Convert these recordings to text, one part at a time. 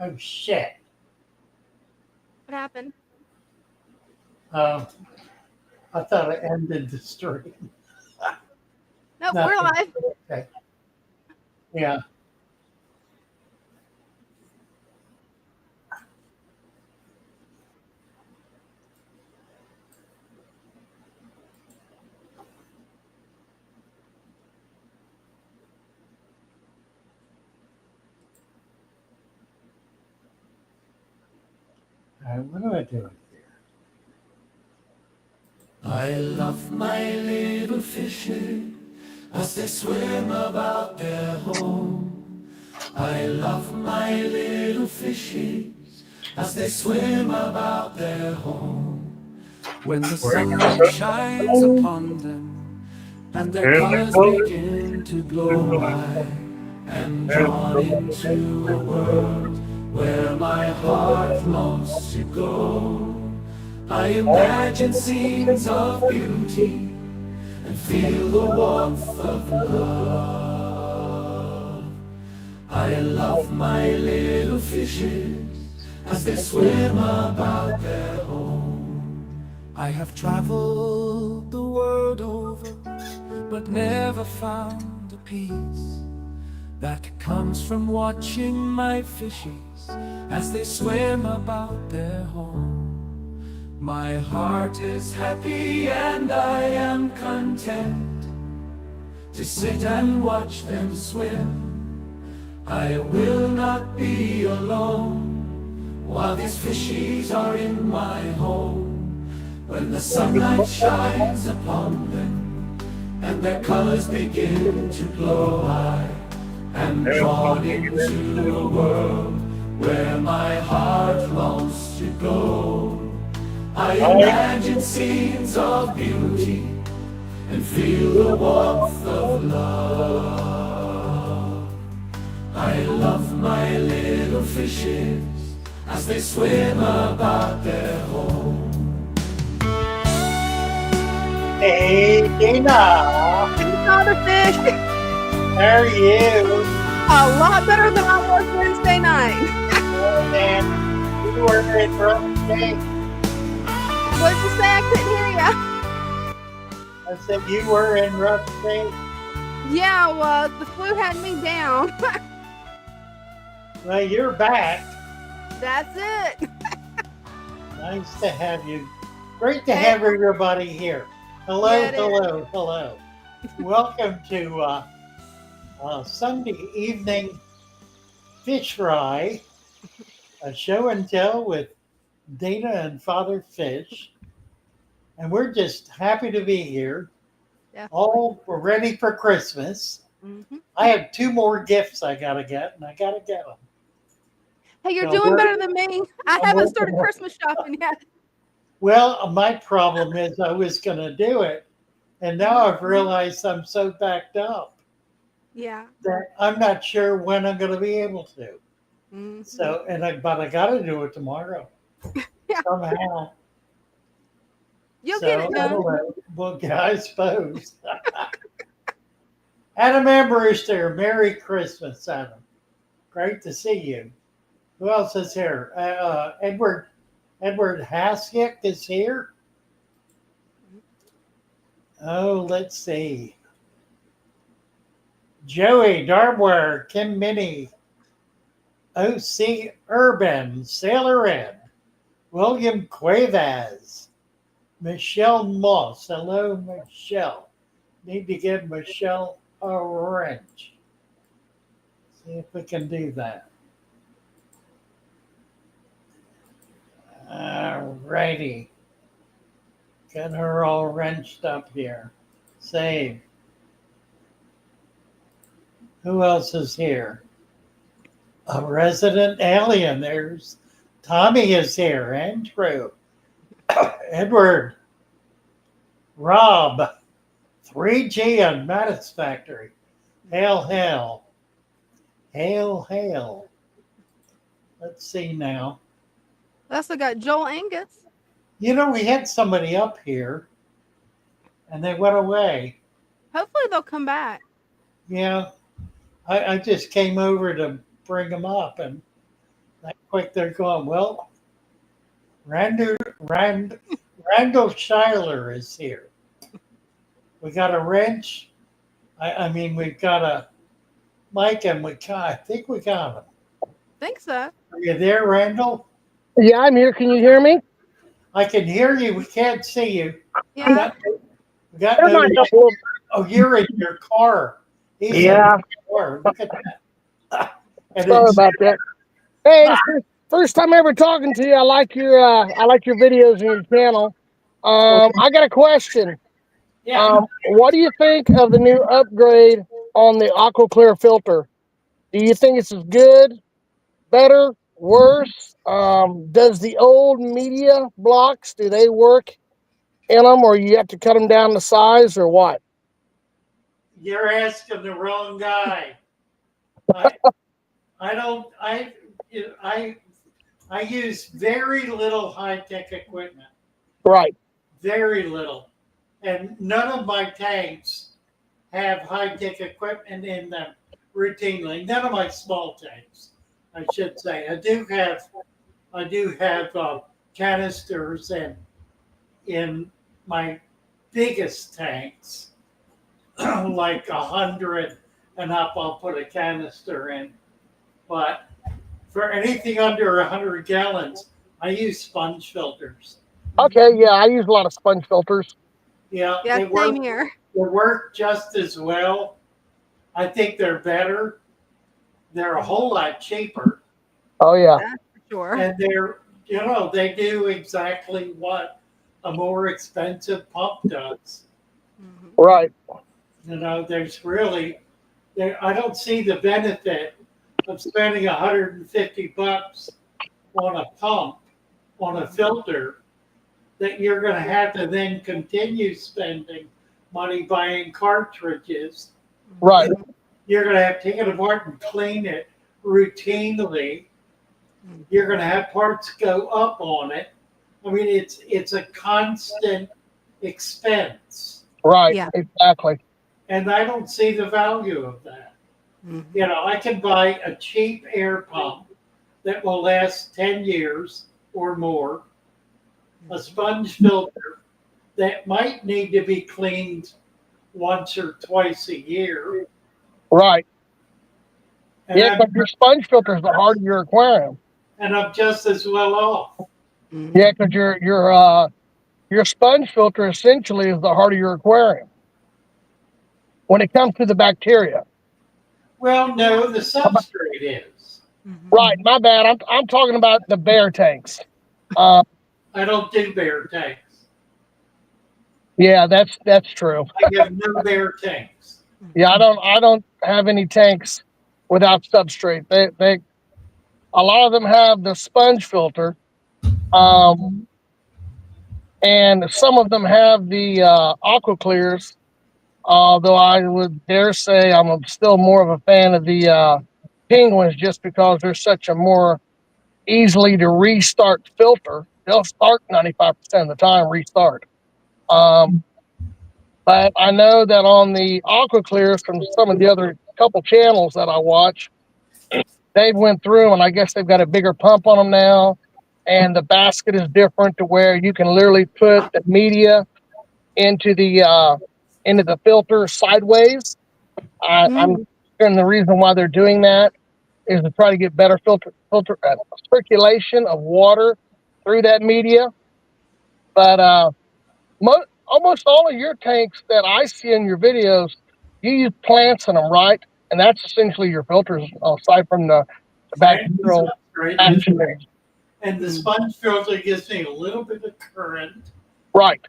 Oh, shit. What happened? Uh, I thought I ended the stream. Nope, we're Nothing. live. Okay. Yeah. What am I doing here? I love my little fishes as they swim about their home. I love my little fishes as they swim about their home. When the sunlight shines upon them and their colors begin to glow, I am drawn into a world where my heart longs to go. I imagine scenes of beauty and feel the warmth of love. I love my little fishes as they swim about their home. I have traveled the world over, but never found a peace that comes from watching my fishes as they swim about their home. My heart is happy and I am content to sit and watch them swim. I will not be alone while these fishies are in my home. When the sunlight shines upon them and their colors begin to glow, I am drawn into a world where my heart longs to go. I imagine scenes of beauty and feel the warmth of love. I love my little fishes as they swim about their home. Hey, Dina. Hey, Father Fish. How are you? A lot better than I was Wednesday night. Oh, man. You were in rough shape. What did you say? I couldn't hear ya. I said you were in rough shape. Yeah, well, the flu had me down. Well, you're back. That's it. Nice to have you. Great to Hey. have everybody here. Hello, Yeah, it is. hello, hello. Welcome to Sunday evening fish fry, a show and tell with Dana and Father Fish. And we're just happy to be here. Definitely. All ready for Christmas. Mhm. I have two more gifts I gotta get, and I gotta get them. Hey, you're So doing better than me. I I'm haven't working started on- Christmas shopping yet. Well, my problem is I was gonna do it, and now I've realized I'm so backed up Yeah. that I'm not sure when I'm gonna be able to. Mhm. So, but I gotta do it tomorrow Yeah. somehow. You'll So get it I done. don't know. Well, I suppose. Adam Ambrewster, Merry Christmas, Adam. Great to see you. Who else is here? Edward Haskett is here. Oh, let's see. Joey Darware, Kim Minnie, O.C. Urban, Sailor Ed, William Cuevas, Michelle Moss. Hello, Michelle. Need to give Michelle a wrench. See if we can do that. All righty. Get her all wrenched up here. Save. Who else is here? A resident alien. There's Tommy is here. Andrew. Edward. Rob. 3G on Mattis Factory. Hail, hail. Hail, hail. Let's see now. I also got Joel Angus. You know, we had somebody up here and they went away. Hopefully they'll come back. Yeah. I just came over to bring them up and that quick they're going. Well, Rand, Randall Schuyler is here. We got a wrench. I mean, we've got a mic, and I think we got him. Think so. Are you there, Randall? Yeah, I'm here. Can you hear me? I can hear you. We can't see you. We Yeah. got Turn no. mine up a little. Oh, you're in your car. He's in Yeah, his car. Look at that. And sorry it's about that. Hey, it's the first time ever talking to you. I like your videos and your channel. I got a question. yeah. What do you think of the new upgrade on the Aqua Clear filter? Do you think it's as good, better, worse? Does the old media blocks, do they work in them, or you have to cut them down to size, or what? You're asking the wrong guy. I I don't I I use very little high tech equipment. Right. Very little. And none of my tanks have high tech equipment in them routinely. None of my small tanks, I should say. I do have canisters and in my biggest tanks, like 100 and up, I'll put a canister in. But for anything under 100 gallons, I use sponge filters. Okay, yeah, I use a lot of sponge filters. Yeah, Yeah, same here. They work just as well. I think they're better. They're a whole lot cheaper, Oh, yeah. That's for sure. and they do exactly what a more expensive pump does. Mhm. Right. There's really I don't see the benefit of spending $150 on a pump, on a filter, that you're going to have to then continue spending money buying cartridges. Right. You're going to have to take it apart and clean it routinely. You're going to have parts go up on it. I mean, it's a constant expense, Right. Yeah. Exactly. and I don't see the value of that. Mhm. I can buy a cheap air pump that will last 10 years or more, a sponge filter that might need to be cleaned once or twice a year. Right. And, Yeah, I'm, but your sponge filter is the heart of your aquarium. and I'm just as well off. Mhm. Yeah, because your sponge filter essentially is the heart of your aquarium when it comes to the bacteria. Well, no, the substrate is. Mhm. Right. My bad. I'm talking about the bear tanks. Uh, I don't do bare tanks. yeah, that's true. I have no bare tanks. Yeah, I don't have any tanks without substrate. They a lot of them have the sponge filter, and some of them have the aqua clears. Although I would dare say still more of a fan of the penguins, just because they're such a more easily to restart filter. They'll start 95% of the time, restart. But I know that on the aqua clears from some of the other couple channels that I watch, they've went through and I guess they've got a bigger pump on them now, and the basket is different to where you can literally put the media into the filter sideways. I'm Mhm. and the reason why they're doing that is to try to get better filter circulation of water through that media. But almost all of your tanks that I see in your videos, you use plants in them, right? And that's essentially your filters, aside from the bacterial Right? action. And the sponge filter gives me a little bit of current, Right.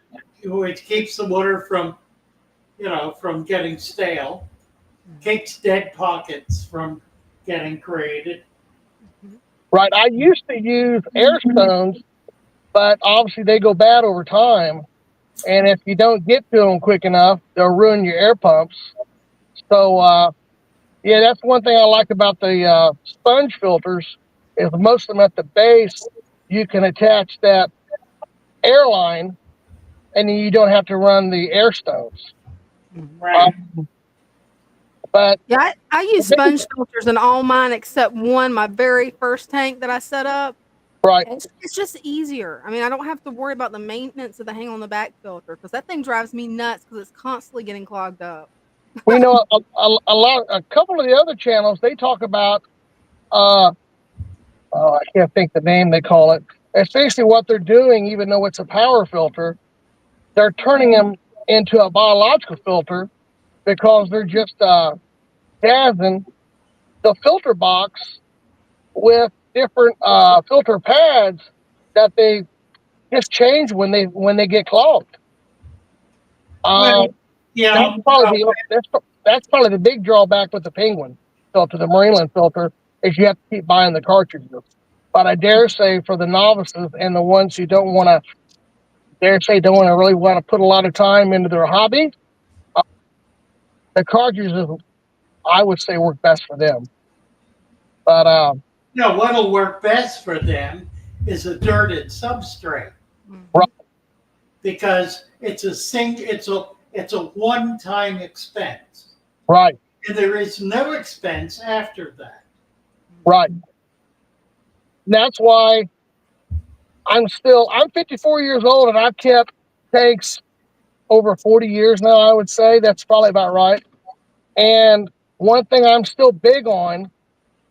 which keeps the water from getting stale, keeps dead pockets from getting created. Right. I used to use air stones, but obviously they go bad over time. And if you don't get to them quick enough, they'll ruin your air pumps. So, yeah, that's one thing I like about the sponge filters is most of them at the base, you can attach that air line and then you don't have to run the air stones. Mhm. Right. But Yeah, I use sponge filters in all mine except one, my very first tank that I set up. right, It's just easier. I mean, I don't have to worry about the maintenance of the hang on the back filter because that thing drives me nuts because it's constantly getting clogged up. we know a couple of the other channels, they talk about, I can't think the name they call it. It's basically what they're doing, even though it's a power filter, they're turning them into a biological filter because they're just gassing the filter box with different filter pads that they just change when they get clogged. Well, yeah, That's probably the big drawback with the Penguin filter, the Marineland filter, is you have to keep buying the cartridges. But I dare say for the novices and the ones who don't want to, really want to put a lot of time into their hobby, the cartridges, I would say, work best for them. But no, what'll work best for them is a dirted substrate right, because it's a one-time expense, right, and there is no expense after that. right. That's why I'm 54 years old and I've kept tanks over 40 years now, I would say. That's probably about right. And one thing I'm still big on,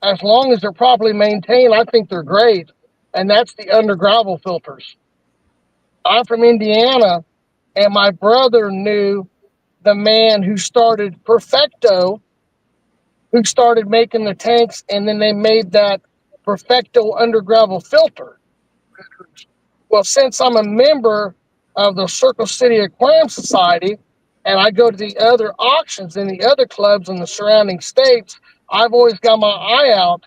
as long as they're properly maintained, I think they're great. And that's the under gravel filters. I'm from Indiana, and my brother knew the man who started Perfecto, who started making the tanks, and then they made that Perfecto under gravel filter. Well, since I'm a member of the Circle City Aquarium Society and I go to the other auctions in the other clubs in the surrounding states, I've always got my eye out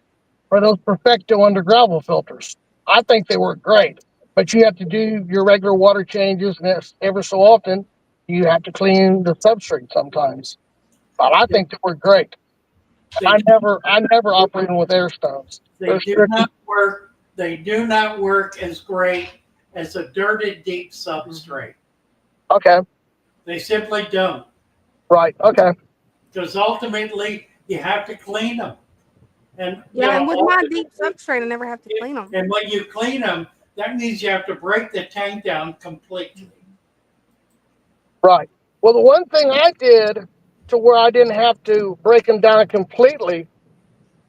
for those Perfecto under gravel filters. I think they work great, but you have to do your regular water changes, and ever so often you have to clean the substrate sometimes. But I think they work great. They I never operated with air stones. they do not work. They do not work as great as a dirted deep substrate. Okay, They simply don't, right. Okay, because ultimately you have to clean them. And Yeah, and with my deep substrate, I never have to clean them. and when you clean them, that means you have to break the tank down completely. right. Well, the one thing I did to where I didn't have to break them down completely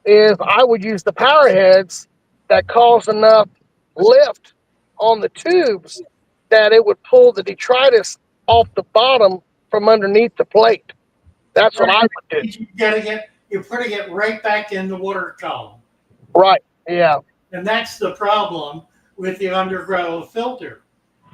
is I would use the power heads that cause enough lift on the tubes that it would pull the detritus off the bottom from underneath the plate. That's what I would do. You're putting it right back in the water column. Right. Yeah. And that's the problem with the underground filter.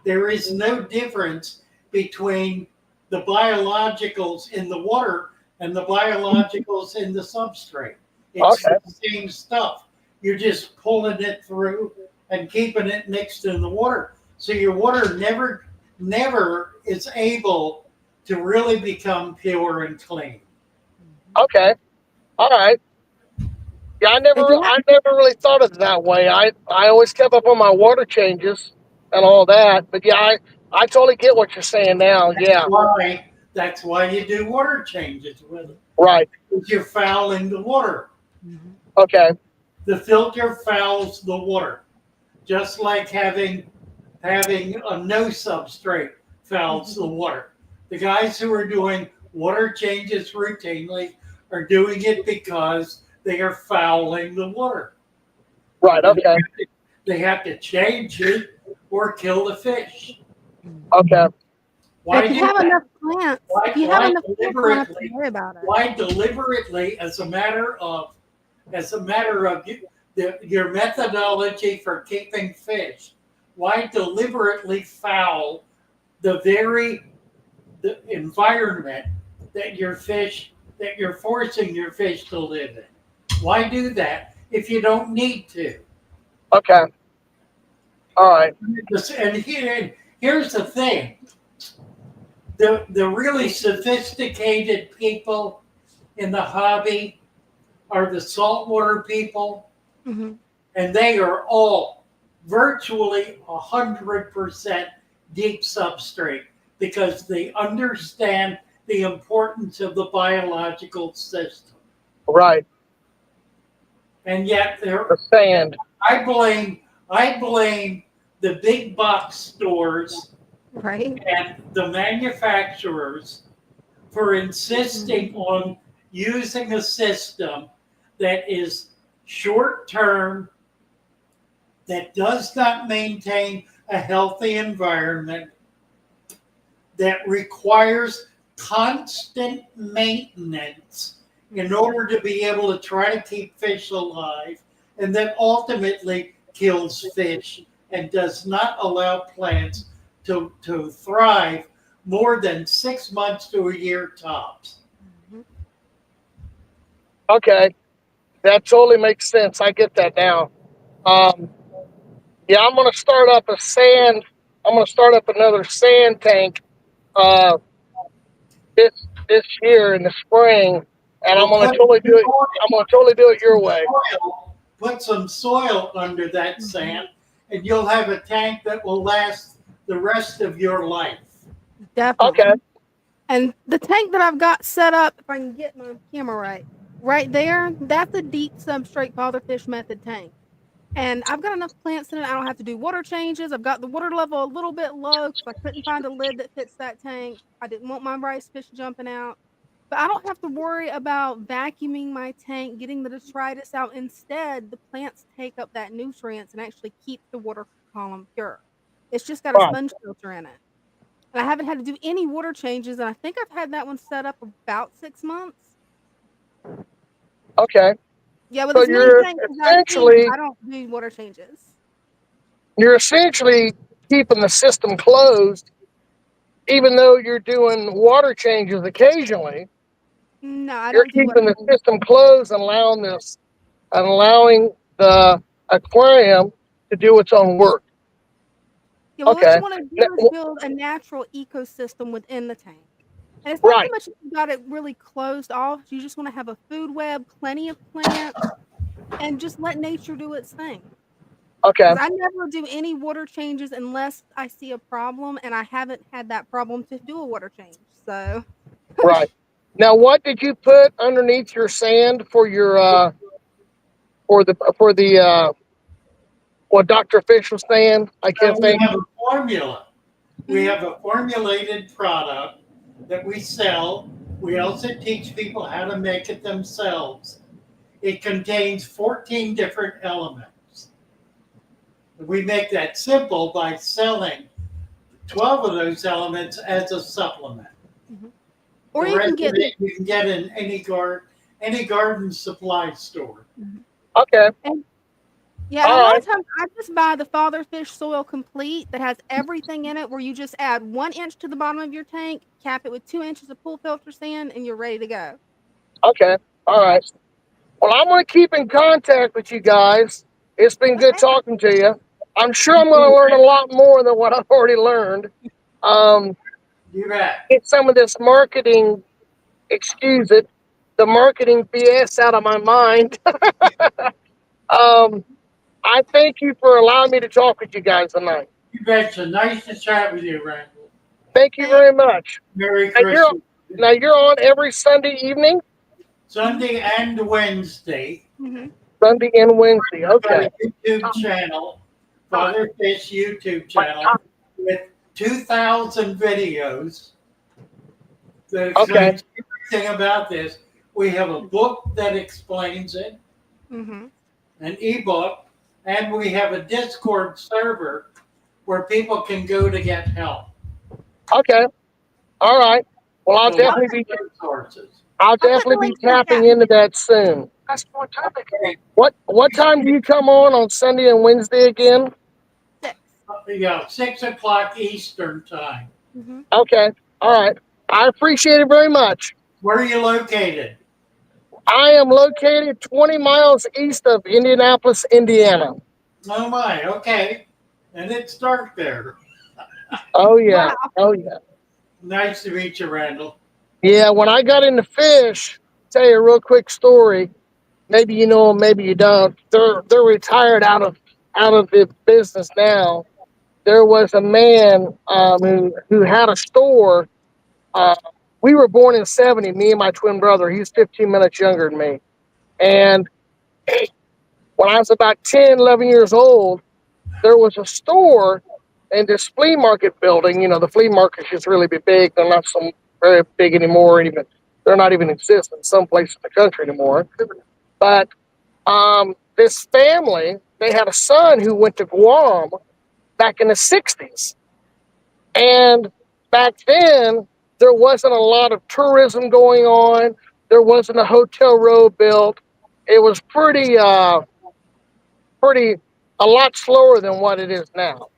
There is no difference between the biologicals in the water and the biologicals in the substrate. It's Okay. the same stuff. You're just pulling it through and keeping it mixed in the water. So your water never is able to really become pure and clean. Okay. All right. Yeah, I never really thought of it that way. I always kept up on my water changes and all that. But yeah, I totally get what you're saying now. Yeah. That's why you do water changes with it. Right. Because you're fouling the water. Okay. The filter fouls the water, just like having a no substrate fouls the water. The guys who are doing water changes routinely are doing it because they are fouling the water. Right. Okay. They have to change it or kill the fish. Okay. If you have enough plants, if you have enough plants, you don't have to worry about it. Why deliberately, as a matter of your methodology for keeping fish, why deliberately foul the environment that you're forcing your fish to live in? Why do that if you don't need to? Okay. All right. And here's the thing. The really sophisticated people in the hobby are the saltwater people, and they are all virtually 100% deep substrate because they understand the importance of the biological system. Right. And yet The sand. I blame I blame the big box stores Right. and the manufacturers for insisting on using a system that is short term, that does not maintain a healthy environment, that requires constant maintenance in order to be able to try to keep fish alive, and that ultimately kills fish and does not allow plants to thrive more than 6 months to a year tops. Mhm. Okay. That totally makes sense. I get that now. Um, yeah, I'm gonna start up a sand. I'm gonna start up another sand tank uh, this year in the spring, and I'm Well, gonna totally do it. I'm gonna totally do it your way. put some soil under that sand, and you'll have a tank that will last the rest of your life. Definitely. Okay. And the tank that I've got set up, if I can get my camera right there, that's a deep substrate fatherfish method tank. And I've got enough plants in it. I don't have to do water changes. I've got the water level a little bit low because I couldn't find a lid that fits that tank. I didn't want my rice fish jumping out. But I don't have to worry about vacuuming my tank, getting the detritus out. Instead, the plants take up that nutrients and actually keep the water column pure. It's just got a Right. sponge filter in it. And I haven't had to do any water changes, and I think I've had that one set up about 6 months. Okay. Yeah, with So as many tanks as I keep, I don't do water changes. you're essentially keeping the system closed, even though you're doing water changes occasionally. No, I You're don't do water keeping the changes. system closed and allowing the aquarium to do its own work. Yeah, well, what Okay. you wanna do is build a natural ecosystem within the tank. And it's not so Right. much that you got it really closed off, you just wanna have a food web, plenty of plants, and just let nature do its thing. Okay. Because I never do any water changes unless I see a problem, and I haven't had that problem to do a water change, so Right. Now, what did you put underneath your sand for your what Dr. Fish was saying? I So can't we think. have a formula. We Mhm. have a formulated product that we sell. We also teach people how to make it themselves. It contains 14 different elements. We make that simple by selling 12 of those elements as a supplement. Mhm. Or The you rest can of get it you can get in any garden supply store. Mhm. Okay. And yeah, and a All lot right. of times I just buy the Father Fish Soil Complete that has everything in it where you just add 1 inch to the bottom of your tank, cap it with 2 inches of pool filter sand, and you're ready to go. Okay. All right. Well, I'm going to keep in contact with you guys. It's been good Okay. talking to you. I'm sure I'm going to learn a lot more than what I've already learned. Um, You bet. get some of this marketing, excuse it, the marketing BS out of my mind. um, I thank you for allowing me to talk with you guys tonight. You betcha. Nice to chat with you, Randall. Thank you Thank very much. Merry Now you're, Christmas. now you're on every Sunday evening, Mhm. Sunday and Wednesday. Mhm. Sunday and Wednesday. I've got Okay. a YouTube channel, Father Fish YouTube channel, with 2,000 videos that Okay. explains everything about this. We have a book that explains it, Mhm. an ebook, and we have a Discord server where people can go to get help. Okay. All right. Well, So lots of resources. I'll I'll put the definitely be links in the tapping chat. into that soon. Okay. What time do you come on Sunday and Wednesday again? 6. Yeah, 6 o'clock Eastern time. Mhm. Okay. All right. I appreciate it very much. Where are you located? I am located 20 miles east of Indianapolis, Indiana. Oh my, okay. And it's dark there. Oh yeah. Wow. Oh yeah. Nice to meet you, Randall. Yeah, when I got into fish, tell you a real quick story. Maybe you know them, maybe you don't. They're retired out of the business now. There was a man who had a store uh, we were born in 70, me and my twin brother. He's 15 minutes younger than me. And when I was about 10, 11 years old, there was a store in this flea market building. You know, the flea markets used to really be big. They're not so very big anymore. Even they're not even exist in some places in the country anymore. But this family, they had a son who went to Guam back in the 60s. And back then, there wasn't a lot of tourism going on. There wasn't a hotel row built. It was pretty, a lot slower than what it is now.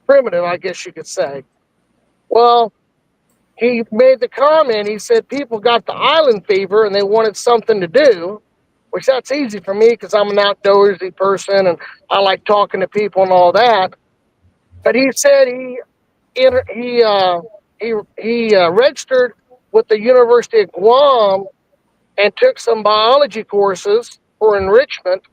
Primitive, I guess you could say. Well, he made the comment. He said people got the island fever and they wanted something to do, which that's easy for me because I'm an outdoorsy person and I like talking to people and all that. But he said he registered with the University of Guam and took some biology courses for enrichment,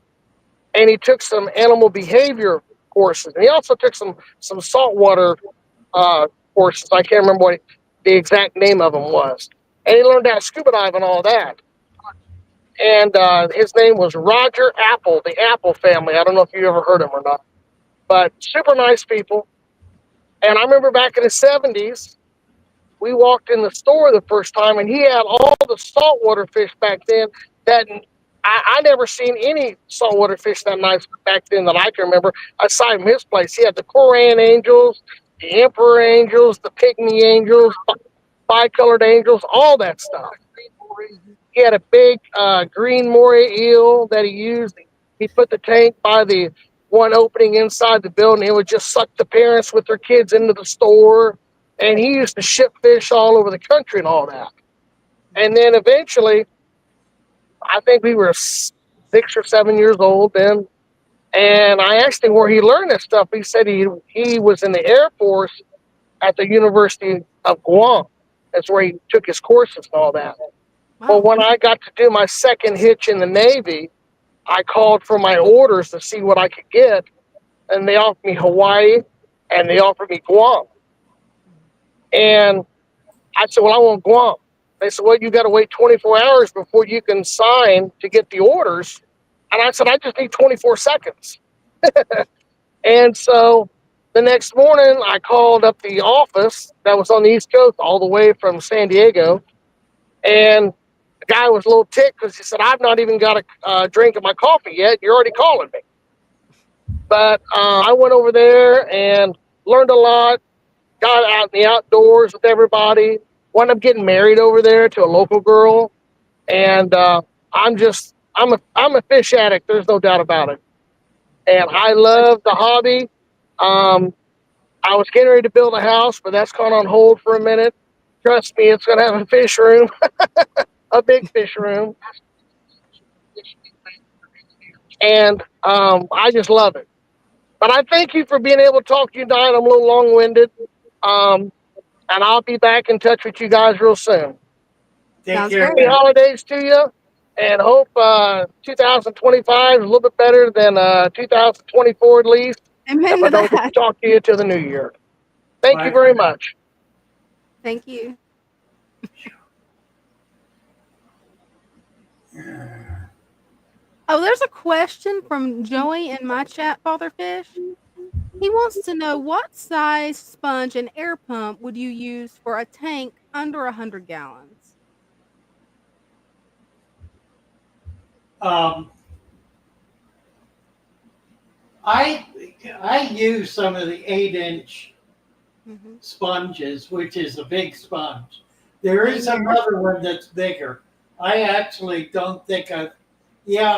and he took some animal behavior courses, and he also took some saltwater courses. I can't remember what the exact name of them was, and he learned how to scuba dive and all that. And his name was Roger Apple, the Apple family. I don't know if you ever heard him or not, but super nice people. And I remember back in the 70s, we walked in the store the first time, and he had all the saltwater fish back then that I never seen any saltwater fish that nice back then that I can remember. Aside from his place, he had the Koran angels, the emperor angels, the pygmy angels, bicolored angels, all that stuff. He had a big green moray eel that he used. He put the tank by the one opening inside the building. It would just suck the parents with their kids into the store. And he used to ship fish all over the country and all that. And then eventually, I think we were 6 or 7 years old then. And I asked him where he learned this stuff. He said he was in the Air Force at the University of Guam. That's where he took his courses and all that. Wow. But when I got to do my second hitch in the Navy, I called for my orders to see what I could get. And they offered me Hawaii and they offered me Guam. And I said, well, I want Guam. They said, well, you got to wait 24 hours before you can sign to get the orders. And I said, I just need 24 seconds. And so the next morning, I called up the office that was on the East Coast all the way from San Diego. And the guy was a little ticked because he said, I've not even got a drink of my coffee yet. You're already calling me. But I went over there and learned a lot. Got out in the outdoors with everybody. Wound up getting married over there to a local girl, and I'm a fish addict. There's no doubt about it, and I love the hobby. I was getting ready to build a house, but that's gone on hold for a minute. Trust me, it's going to have a fish room, a big fish room, and I just love it. But I thank you for being able to talk to you tonight. I'm a little long-winded. And I'll be back in touch with you guys real soon. Take care. Happy holidays to you, and hope 2025 is a little bit better than 2024 at least. Amen If I to don't that. talk to you till the new year. Thank Bye. you very much. Thank you. Oh, there's a question from Joey in my chat, Father Fish. He wants to know what size sponge and air pump would you use for a tank under 100 gallons? I use some of the 8-inch Mm-hmm. sponges, which is a big sponge. There is another one that's bigger. I actually don't think I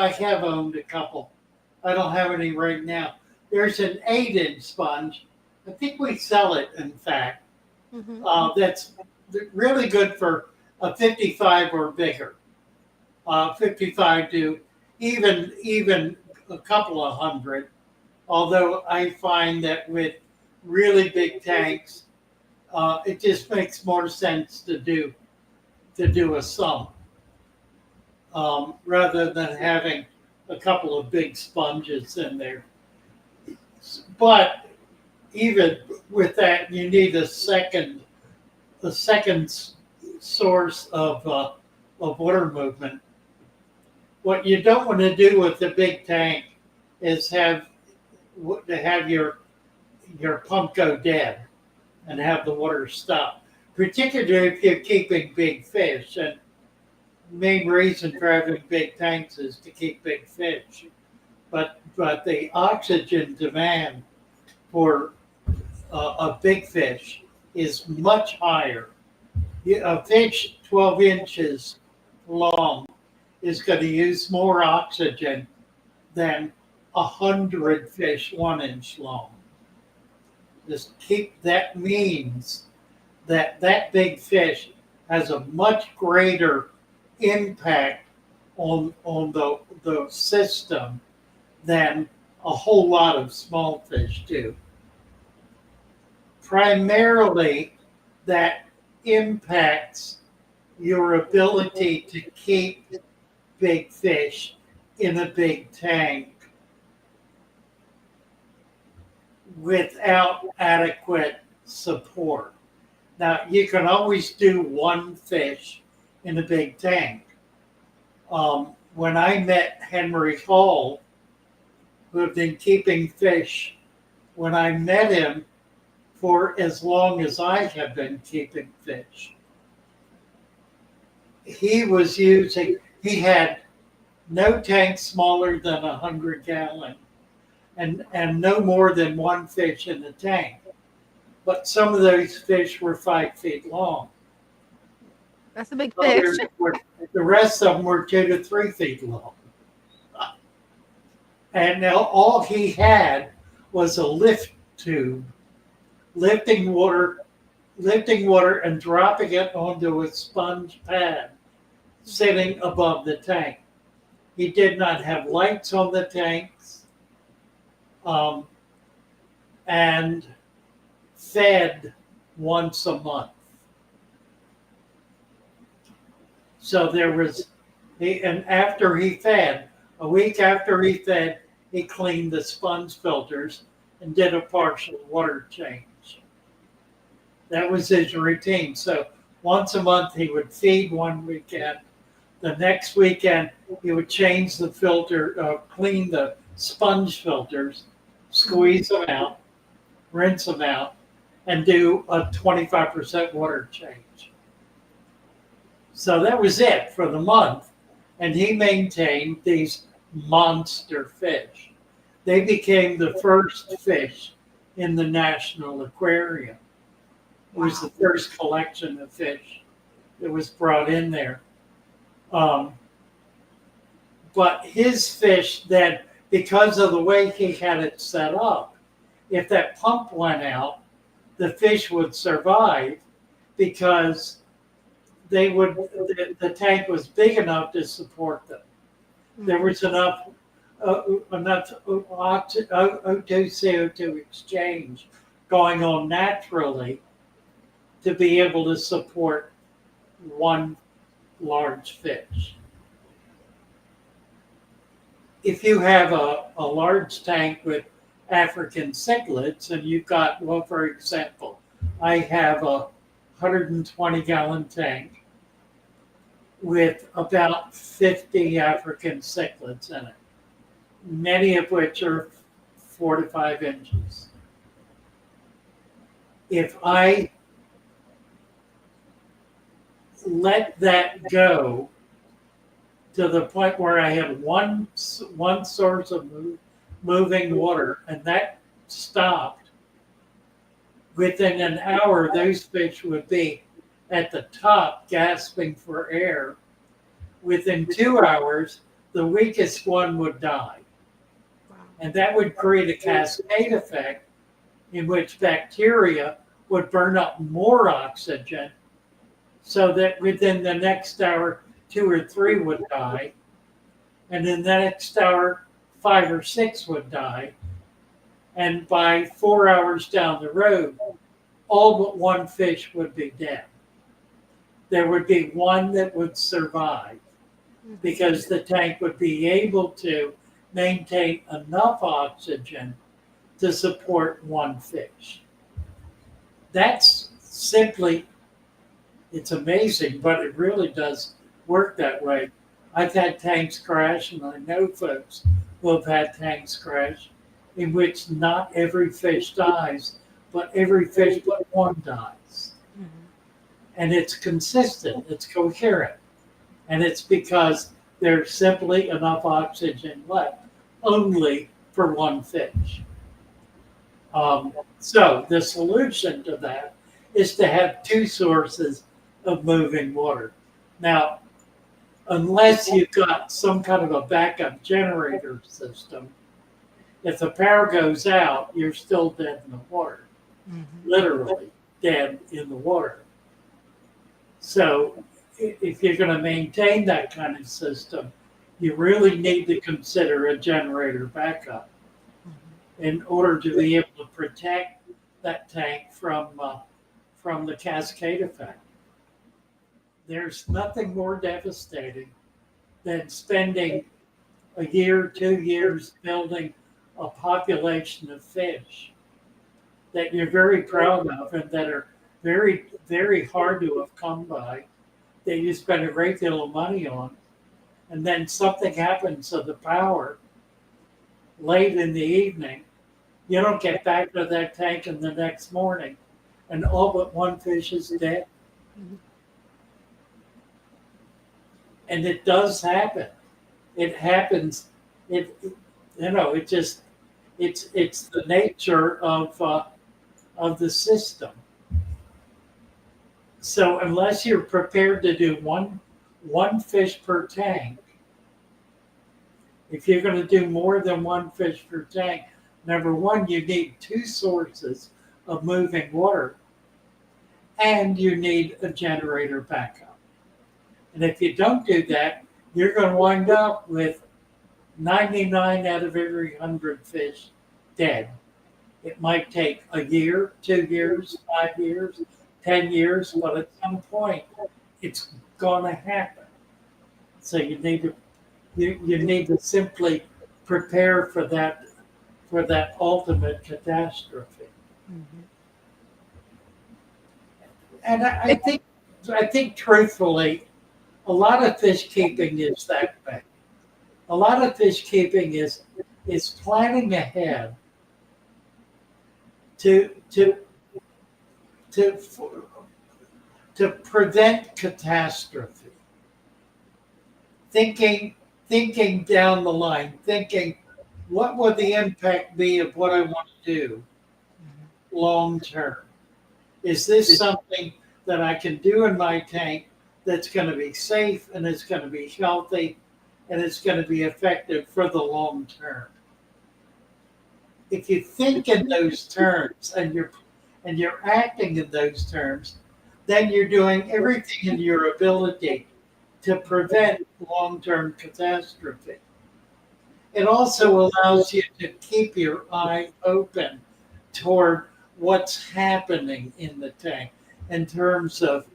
have owned a couple. I don't have any right now. There's an 8-inch sponge. I think we sell it, in fact. Mm-hmm. That's really good for a 55 or bigger. 55 to even a couple of hundred. Although I find that with really big tanks, it just makes more sense to do a sump rather than having a couple of big sponges in there. But even with that, you need a second source of water movement. What you don't want to do with the big tank is have your pump go dead and have the water stop, particularly if you're keeping big fish. And the main reason for having big tanks is to keep big fish. But the oxygen demand for a big fish is much higher. A fish 12 inches long is going to use more oxygen than 100 fish 1 inch long. That means that big fish has a much greater impact on the system than a whole lot of small fish do. Primarily, that impacts your ability to keep big fish in a big tank without adequate support. Now, you can always do one fish in a big tank. When I met Henry Hall, who had been keeping fish, when I met him for as long as I have been keeping fish, he had no tank smaller than 100 gallon and no more than one fish in the tank. But some of those fish were 5 feet long. That's a big fish. The rest of them were 2 to 3 feet long. And now all he had was a lift tube, lifting water and dropping it onto a sponge pad sitting above the tank. He did not have lights on the tanks, and fed once a month. So and after he fed, a week after he fed, he cleaned the sponge filters and did a partial water change. That was his routine. So once a month he would feed one weekend. The next weekend he would change the filter, clean the sponge filters, squeeze them out, rinse them out, and do a 25% water change. So that was it for the month. And he maintained these monster fish. They became the first fish in the National Aquarium. It was the first collection of fish that was brought in there. But his fish then, because of the way he had it set up, if that pump went out, the fish would survive because the tank was big enough to support them. There was enough O2 CO2 exchange going on naturally to be able to support one large fish. If you have a large tank with African cichlids, and you've got, well, for example, I have a 120-gallon tank with about 50 African cichlids in it, many of which are 4 to 5 inches. If I let that go to the point where I had one source of moving water and that stopped, within an hour those fish would be at the top gasping for air. Within 2 hours, the weakest one would die. And that would create a cascade effect in which bacteria would burn up more oxygen, so that within the next hour, 2 or 3 would die. And in the next hour, 5 or 6 would die. And by 4 hours down the road, all but one fish would be dead. There would be one that would survive because the tank would be able to maintain enough oxygen to support one fish. That's simply It's amazing, but it really does work that way. I've had tanks crash, and I know folks who have had tanks crash in which not every fish dies, but every fish but one dies. Mhm. And it's consistent, it's coherent, and it's because there's simply enough oxygen left only for one fish. So the solution to that is to have two sources of moving water. Now, unless you've got some kind of a backup generator system, if the power goes out, you're still dead in the water, Mhm. literally dead in the water. So if you're going to maintain that kind of system, you really need to consider a generator backup Mhm. in order to be able to protect that tank from the cascade effect. There's nothing more devastating than spending a year, 2 years building a population of fish that you're very proud of and that are very, very hard to have come by, that you spend a great deal of money on, and then something happens to the power late in the evening. You don't get back to that tank in the next morning, and all but one fish is dead. Mhm. And it does happen. It happens. It, it just it's the nature of the system. So unless you're prepared to do one fish per tank, if you're going to do more than one fish per tank, number one, you need two sources of moving water, and you need a generator backup. And if you don't do that, you're going to wind up with 99 out of every 100 fish dead. It might take a year, 2 years, 5 years, 10 years, but at some point it's going to happen. So you need to simply prepare for that ultimate catastrophe. Mhm. And I think truthfully, a lot of fish keeping is that way. A lot of fish keeping is planning ahead to to to to prevent catastrophe. Thinking thinking down the line, thinking what would the impact be of what I want to do Mhm. long term? Is this something that I can do in my tank that's going to be safe and it's going to be healthy and it's going to be effective for the long term? If you think in those terms and you're acting in those terms, then you're doing everything in your ability to prevent long-term catastrophe. It also allows you to keep your eye open toward what's happening in the tank in terms of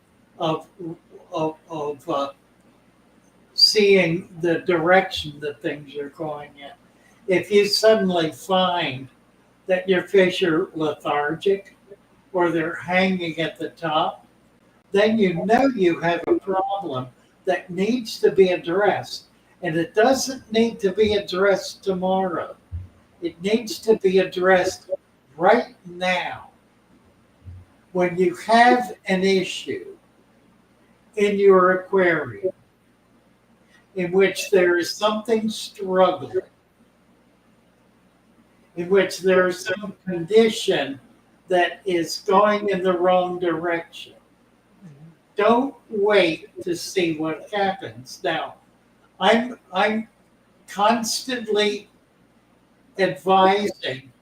seeing the direction that things are going in. If you suddenly find that your fish are lethargic or they're hanging at the top, then you know you have a problem that needs to be addressed. And it doesn't need to be addressed tomorrow. It needs to be addressed right now. When you have an issue in your aquarium in which there is something struggling, in which there is some condition that is going in the wrong direction, Mhm. don't wait to see what happens. Now, I'm constantly advising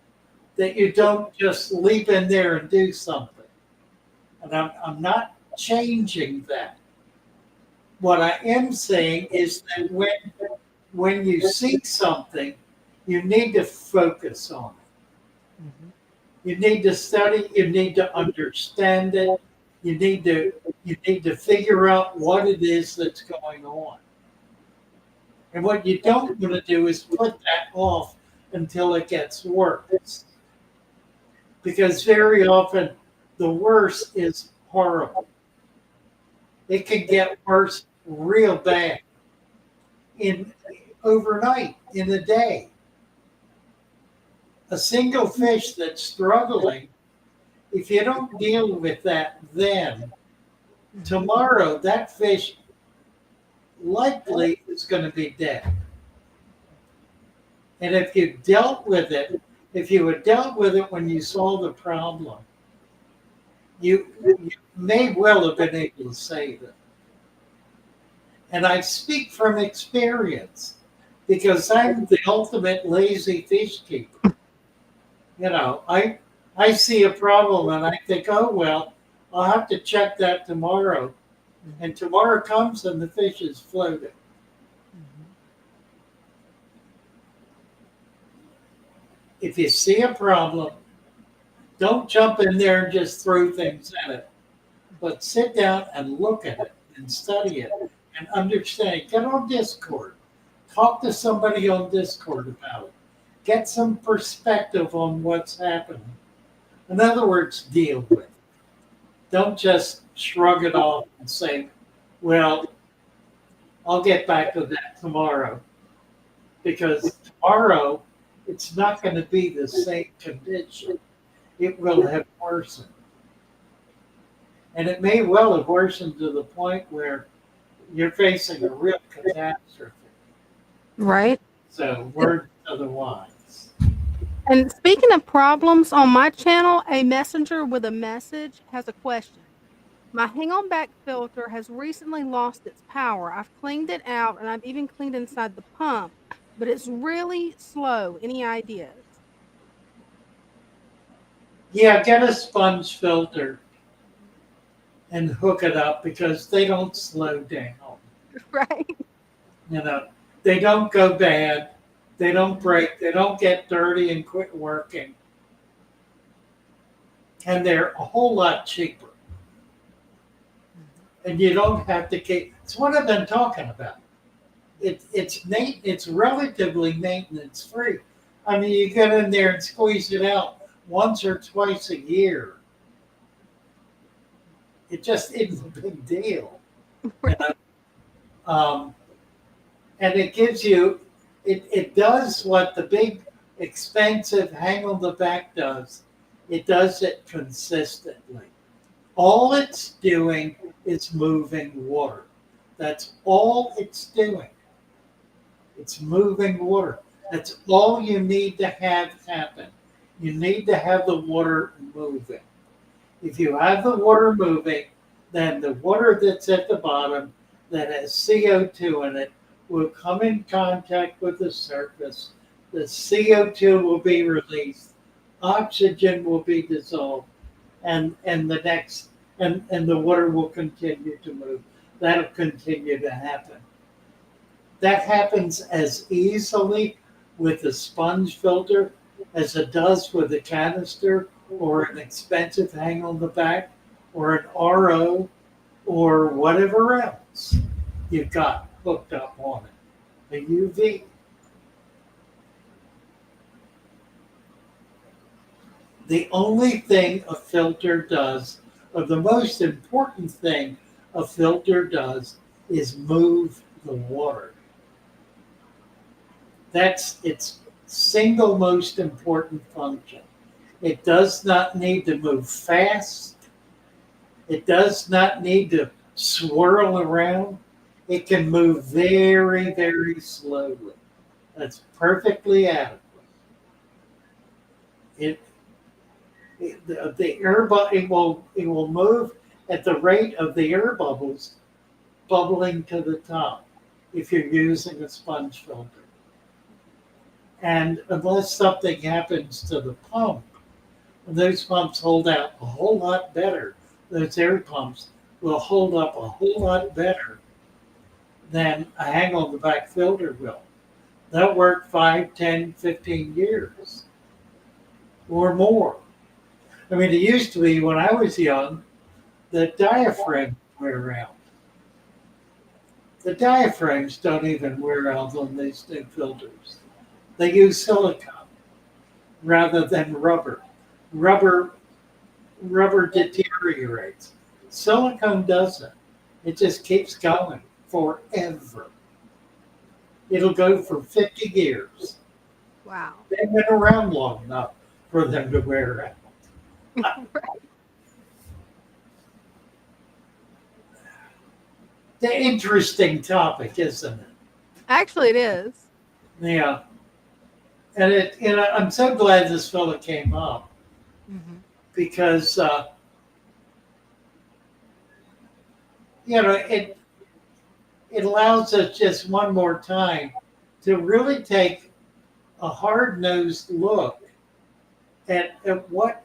that you don't just leap in there and do something. And I'm not changing that. What I am saying is that when you see something, you need to focus on Mhm. it. You need to study, you need to understand it, you need to you need to figure out what it is that's going on. And what you don't want to do is put that off until it gets worse. Because very often the worst is horrible. It can get worse real bad in overnight, in a day. A single fish that's struggling, if you don't deal with that then, tomorrow that fish likely is going to be dead. And if you dealt with it, if you had dealt with it when you saw the problem, you may well have been able to save it. And I speak from experience because I'm the ultimate lazy fish keeper. You know, I see a problem and I think, oh well, I'll have to check that tomorrow. And tomorrow comes and the fish is floating. If you see a problem, don't jump in there and just throw things at it, but sit down and look at it and study it and understand. Get on Discord. Talk to somebody on Discord about it. Get some perspective on what's happening. In other words, deal with it. Don't just shrug it off and say, well, I'll get back to that tomorrow. Because tomorrow, it's not going to be the same condition. It will have worsened. And it may well have worsened to the point where you're facing a real catastrophe. Right. So, word to the wise. And speaking of problems, on my channel, a messenger with a message has a question. My hang on back filter has recently lost its power. I've cleaned it out and I've even cleaned inside the pump, but it's really slow. Any ideas? Yeah, get a sponge filter and hook it up because they don't slow down. Right. You know, they don't go bad, they don't break, they don't get dirty and quit working. And they're a whole lot cheaper. And you don't have to keep. It's what I've been talking about. It's relatively maintenance free. I mean, you get in there and squeeze it out once or twice a year. It just isn't a big deal. You know? And it gives you, it does what the big expensive hang on the back does. It does it consistently. All it's doing is moving water. That's all it's doing. It's moving water. That's all you need to have happen. You need to have the water moving. If you have the water moving, then the water that's at the bottom that has CO2 in it will come in contact with the surface. The CO2 will be released. Oxygen will be dissolved. And the water will continue to move. That'll continue to happen. That happens as easily with a sponge filter as it does with a canister or an expensive hang on the back or an RO or whatever else you've got hooked up on it. A UV. The only thing a filter does, or the most important thing a filter does, is move the water. That's its single most important function. It does not need to move fast. It does not need to swirl around. It can move very, very slowly. That's perfectly adequate. The air it will move at the rate of the air bubbles bubbling to the top if you're using a sponge filter. And unless something happens to the pump, those pumps hold out a whole lot better. Those air pumps will hold up a whole lot better than a hang on the back filter will. They'll work 5, 10, 15 years or more. I mean, it used to be when I was young, the diaphragm wear out. The diaphragms don't even wear out on these new filters. They use silicone rather than rubber. Rubber deteriorates. Silicone doesn't. It just keeps going forever. It'll go for 50 years. Wow. They've been around long enough for them to wear out. The interesting topic, isn't it? Actually, it is. Yeah. And I'm so glad this fella came up Hmm. because, it allows us just one more time to really take a hard-nosed look at what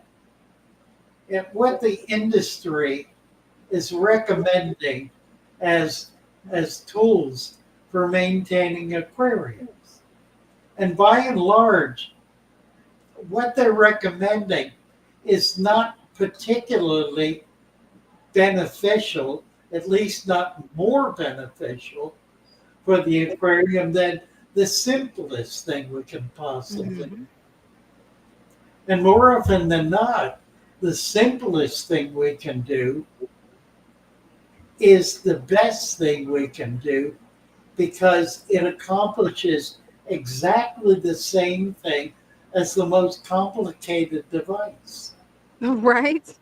the industry is recommending as tools for maintaining aquariums. And by and large, what they're recommending is not particularly beneficial, at least not more beneficial for the aquarium than the simplest thing we can possibly. Hmm. And more often than not, the simplest thing we can do is the best thing we can do because it accomplishes exactly the same thing as the most complicated device. Right?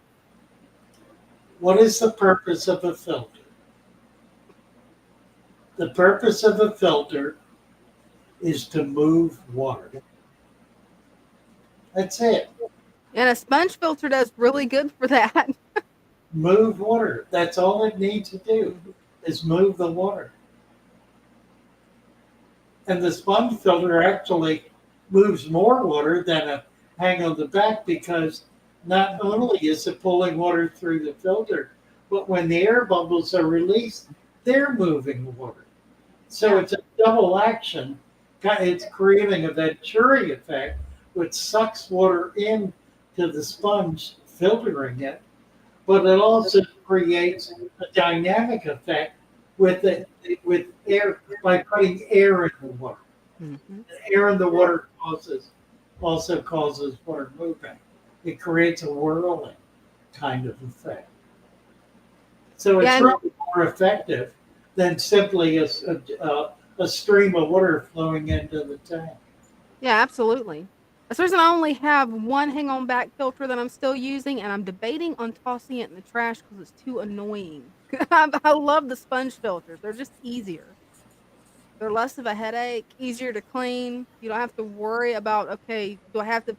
What is the purpose of a filter? The purpose of a filter is to move water. That's it. And a sponge filter does really good for that. Move water. That's all it needs to do Mhm. is move the water. And the sponge filter actually moves more water than a hang on the back because not only is it pulling water through the filter, but when the air bubbles are released, they're moving water. So Yeah. it's a double action. It's creating a Venturi effect, which sucks water into the sponge, filtering it, but it also creates a dynamic effect with air by putting air in the water. Hmm. Air in the water also causes water movement. It creates a whirling kind of effect. So Yeah. it's And really more effective than simply a stream of water flowing into the tank. yeah, absolutely. That's the reason I only have one hang on back filter that I'm still using, and I'm debating on tossing it in the trash because it's too annoying. I love the sponge filters. They're just easier. They're less of a headache, easier to clean. You don't have to worry about, okay, do I have to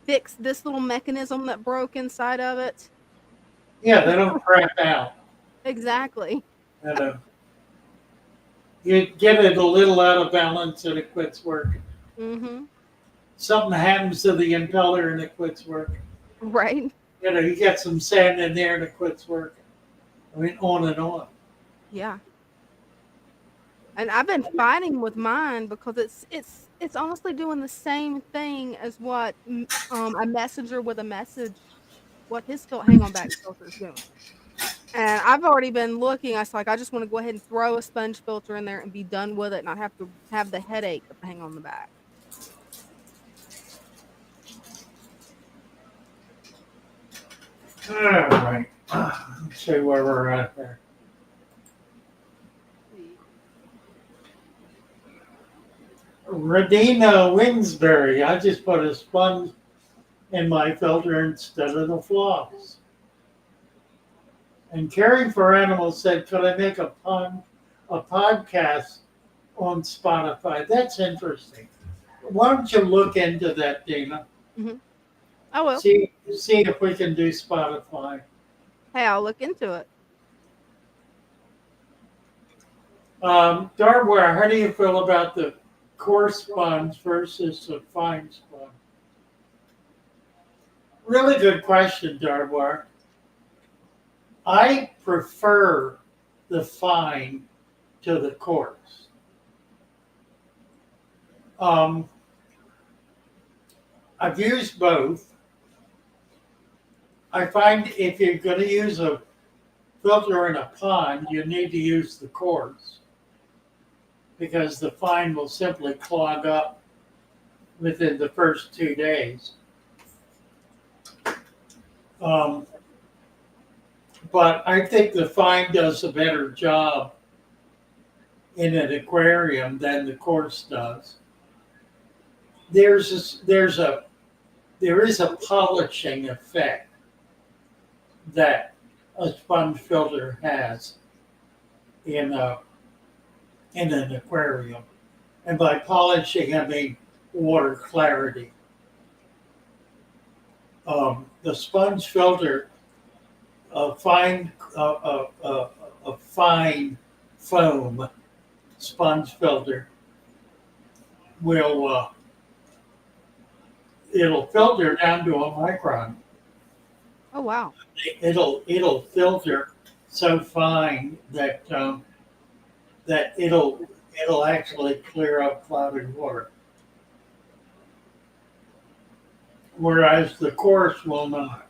fix this little mechanism that broke inside of it? Yeah, they don't crap out. Exactly. You know, you get it a little out of balance and it quits working. Mhm. Something happens to the impeller and it quits working. Right. You get some sand in there and it quits working. I mean, on and on. Yeah. And I've been fighting with mine because it's honestly doing the same thing as what a messenger with a message what his hang on back filter is doing. And I've already been looking. I was like, I just want to go ahead and throw a sponge filter in there and be done with it, and not have to have the headache of the hang on the back. All right. Let's see where we're at there. See. Radina Winsbury. I just put a sponge in my filter instead of the floss. And Caring for Animals said, could I make a podcast on Spotify? That's interesting. Why don't you look into that, Dina? Hmm. I will. See if we can do Spotify. Hey, I'll look into it. Darware, how do you feel about the coarse sponge versus the fine sponge? Really good question, Darware. I prefer the fine to the coarse. I've used both. I find if you're going to use a filter in a pond, you need to use the coarse because the fine will simply clog up within the first 2 days. but I think the fine does a better job in an aquarium than the coarse does. There is a polishing effect that a sponge filter has in an aquarium, and by polishing I mean water clarity. The sponge filter, a fine foam sponge filter will it'll filter down to a micron. Oh wow. It'll filter so fine that that it'll actually clear up clouded water, whereas the coarse will not.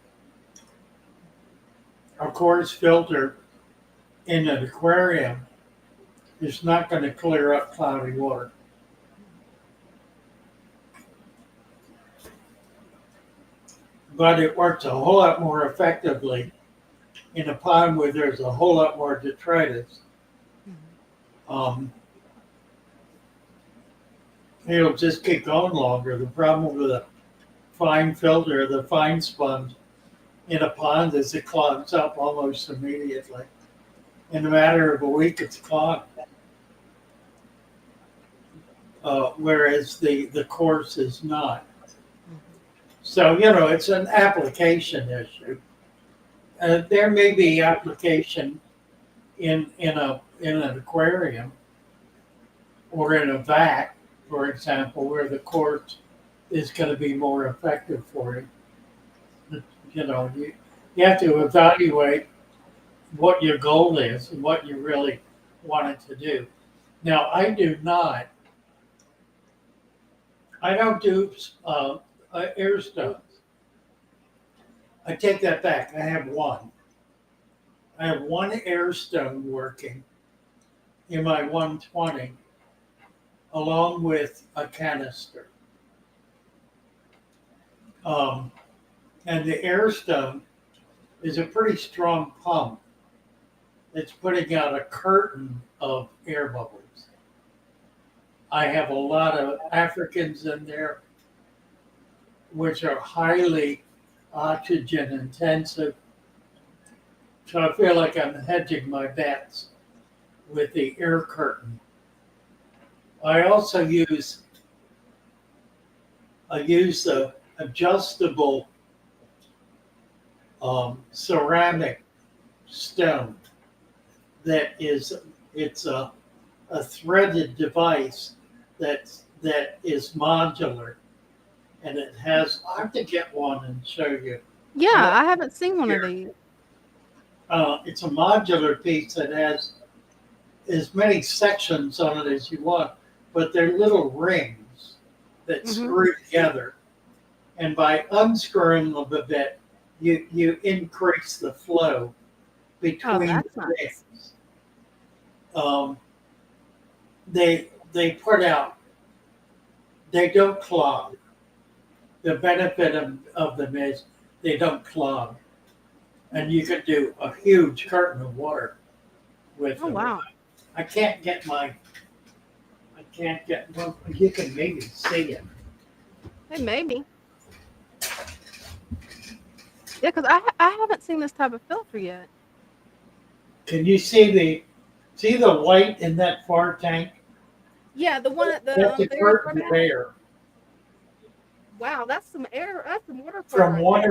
A coarse filter in an aquarium is not going to clear up cloudy water. But it works a whole lot more effectively in a pond where there's a whole lot more detritus. It'll just keep going longer. The problem with a fine filter, the fine sponge in a pond is it clogs up almost immediately. In a matter of a week, it's clogged. Whereas the coarse is not. So, it's an application issue. There may be application in an aquarium or in a vat, for example, where the coarse is going to be more effective for you. You have to evaluate what your goal is and what you really want it to do. Now, I don't do air stones. I take that back. I have one. I have one air stone working in my 120 along with a canister. And the air stone is a pretty strong pump. It's putting out a curtain of air bubbles. I have a lot of Africans in there, which are highly oxygen intensive. So I feel like I'm hedging my bets with the air curtain. I also use the adjustable ceramic stone it's a threaded device that is modular, and it has. I have to get one and show you. Yeah, I haven't seen one of these. It's a modular piece that has as many sections on it as you want, but they're little rings that screw together, and by unscrewing them a bit, you increase the flow between the rings. They put out. They don't clog. The benefit of them is they don't clog, and you can do a huge curtain of water with them. Wow! I can't get. Well, you can maybe see it. Hey, maybe. Yeah, because I haven't seen this type of filter yet. Can you see the white in that far tank? Yeah, the one at the That's a curtain of air. Wow, that's some air. That's some water From one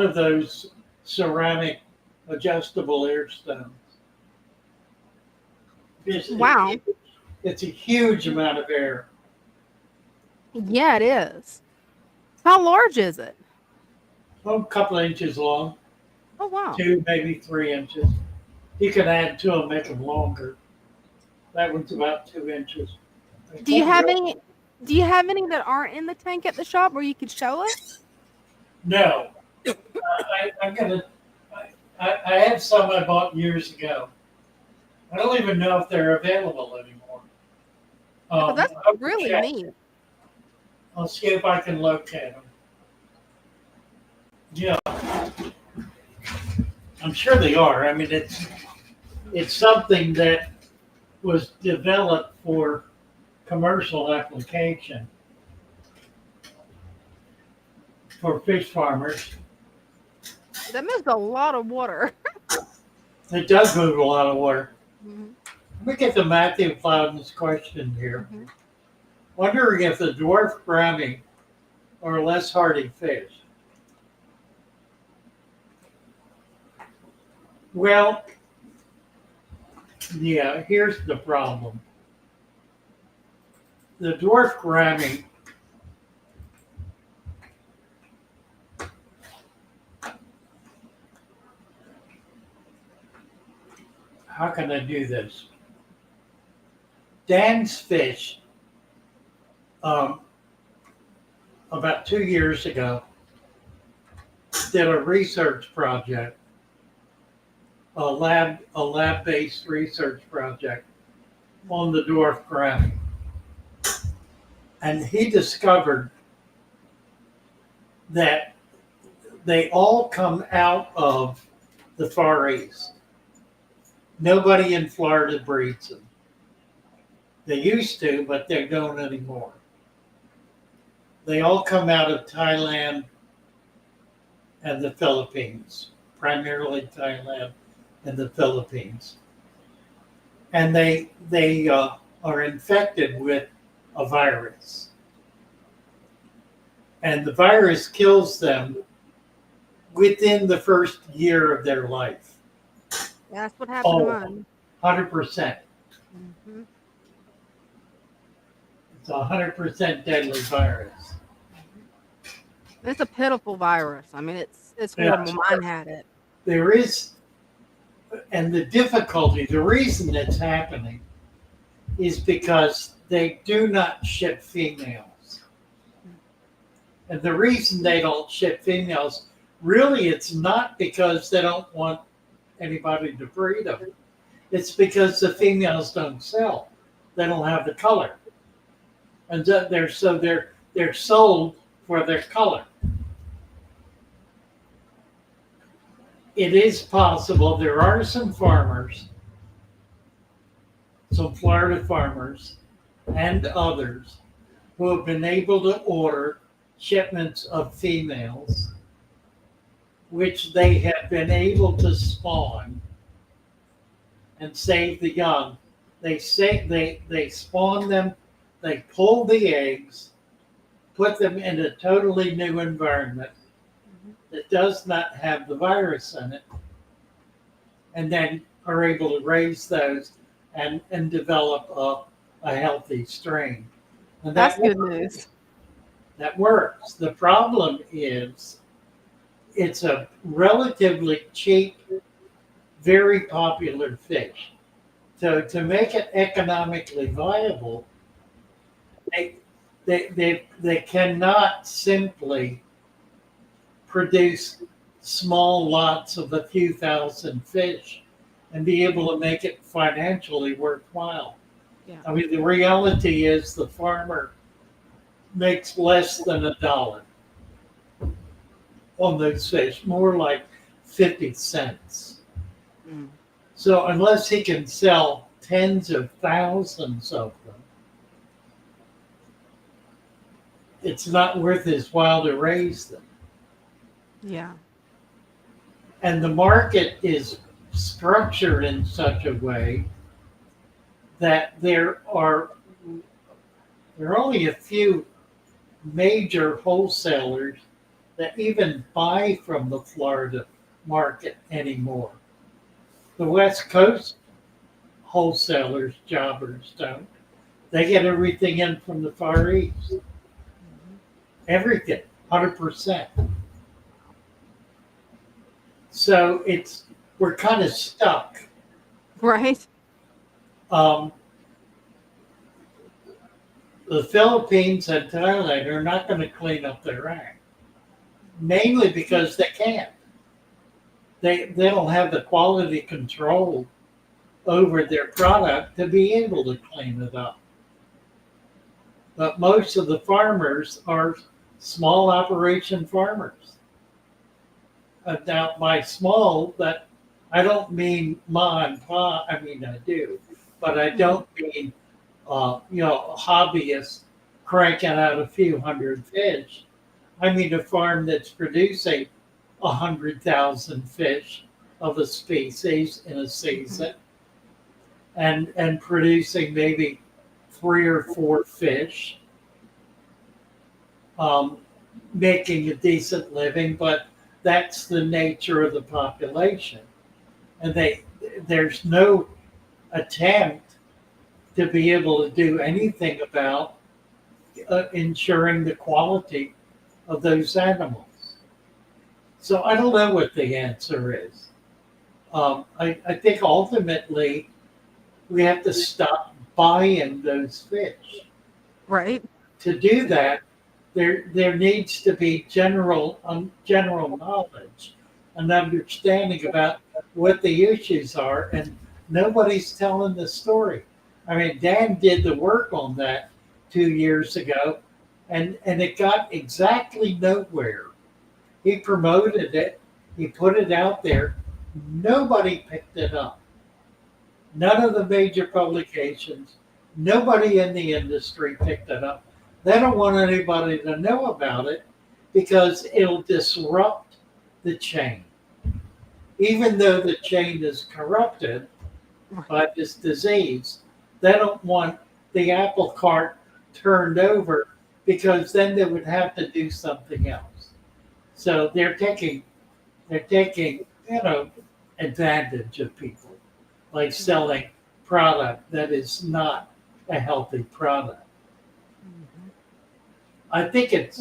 of those ceramic adjustable air stones. Wow. It's a huge amount of air. Yeah, it is. How large is it? A couple of inches long. Oh wow. 2, maybe 3 inches. You can add to them, make them longer. That one's about 2 inches. Do you have any that aren't in the tank at the shop where you could show us? No. I have some I bought years ago. I don't even know if they're available anymore. That's really neat. I'll see if I can locate them. Yeah. I'm sure they are. I mean, it's something that was developed for commercial application for fish farmers. That moves a lot of water. It does move a lot of water. Mhm. Let me get to Matthew Plowden's question here. Mhm. Wondering if the dwarf brownie are less hardy fish. Well, yeah, here's the problem. The dwarf brownie how can I do this? Dan's Fish, about 2 years ago, did a research project, a lab-based research project on the dwarf brownie. And he discovered that they all come out of the Far East. Nobody in Florida breeds them. They used to, but they don't anymore. They all come out of Thailand and the Philippines, primarily Thailand and the Philippines. And they are infected with a virus. And the virus kills them within the first year of their life. Yeah, that's what happened to Oh, mine. 100%. Mhm. It's a 100% deadly virus. It's a pitiful virus. I mean, it's Yeah. horrible. Mine had it. There is, and the difficulty, the reason it's happening is because they do not ship females. And the reason they don't ship females, really, it's not because they don't want anybody to breed them. It's because the females don't sell. They don't have the color. And they're sold for their color. It is possible there are some farmers, some Florida farmers and others who have been able to order shipments of females, which they have been able to spawn and save the young. They spawn them, they pull the eggs, put them in a totally new environment that does not have the virus in it, and then are able to raise those and develop a healthy strain. And That's good news. That works. The problem is it's a relatively cheap, very popular fish. So to make it economically viable, they cannot simply produce small lots of a few thousand fish and be able to make it financially worthwhile. Yeah. I mean, the reality is the farmer makes less than $1 on those fish, more like 50 cents. Mm. So unless he can sell tens of thousands of them, it's not worth his while to raise them. Yeah. And the market is structured in such a way that there are only a few major wholesalers that even buy from the Florida market anymore. The West Coast wholesalers, jobbers don't. They get everything in from the Far East. Everything, 100%. So we're kind of stuck. Right. The Philippines and Thailand are not going to clean up their act, mainly because they can't. They don't have the quality control over their product to be able to clean it up. But most of the farmers are small operation farmers. Now, by small, that I don't mean ma and pa. I mean I do, but I Mhm. don't mean hobbyists cranking out a few hundred fish. I mean a farm that's producing 100,000 fish of a species in a Mhm. season, and producing maybe 3 or 4 fish, um, making a decent living. But that's the nature of the population, and there's no attempt to be able to do anything about ensuring the quality of those animals. So I don't know what the answer is. I think ultimately we have to stop buying those fish. Right. To do that, there needs to be general knowledge and understanding about what the issues are, and nobody's telling the story. I mean, Dan did the work on that 2 years ago, and it got exactly nowhere. He promoted it, he put it out there, nobody picked it up. None of the major publications, nobody in the industry picked it up. They don't want anybody to know about it because it'll disrupt the chain. Even though the chain is corrupted Right. by this disease, they don't want the apple cart turned over because then they would have to do something else. So they're taking advantage of people, like Mhm. selling product that is not a healthy product. Mhm. I think it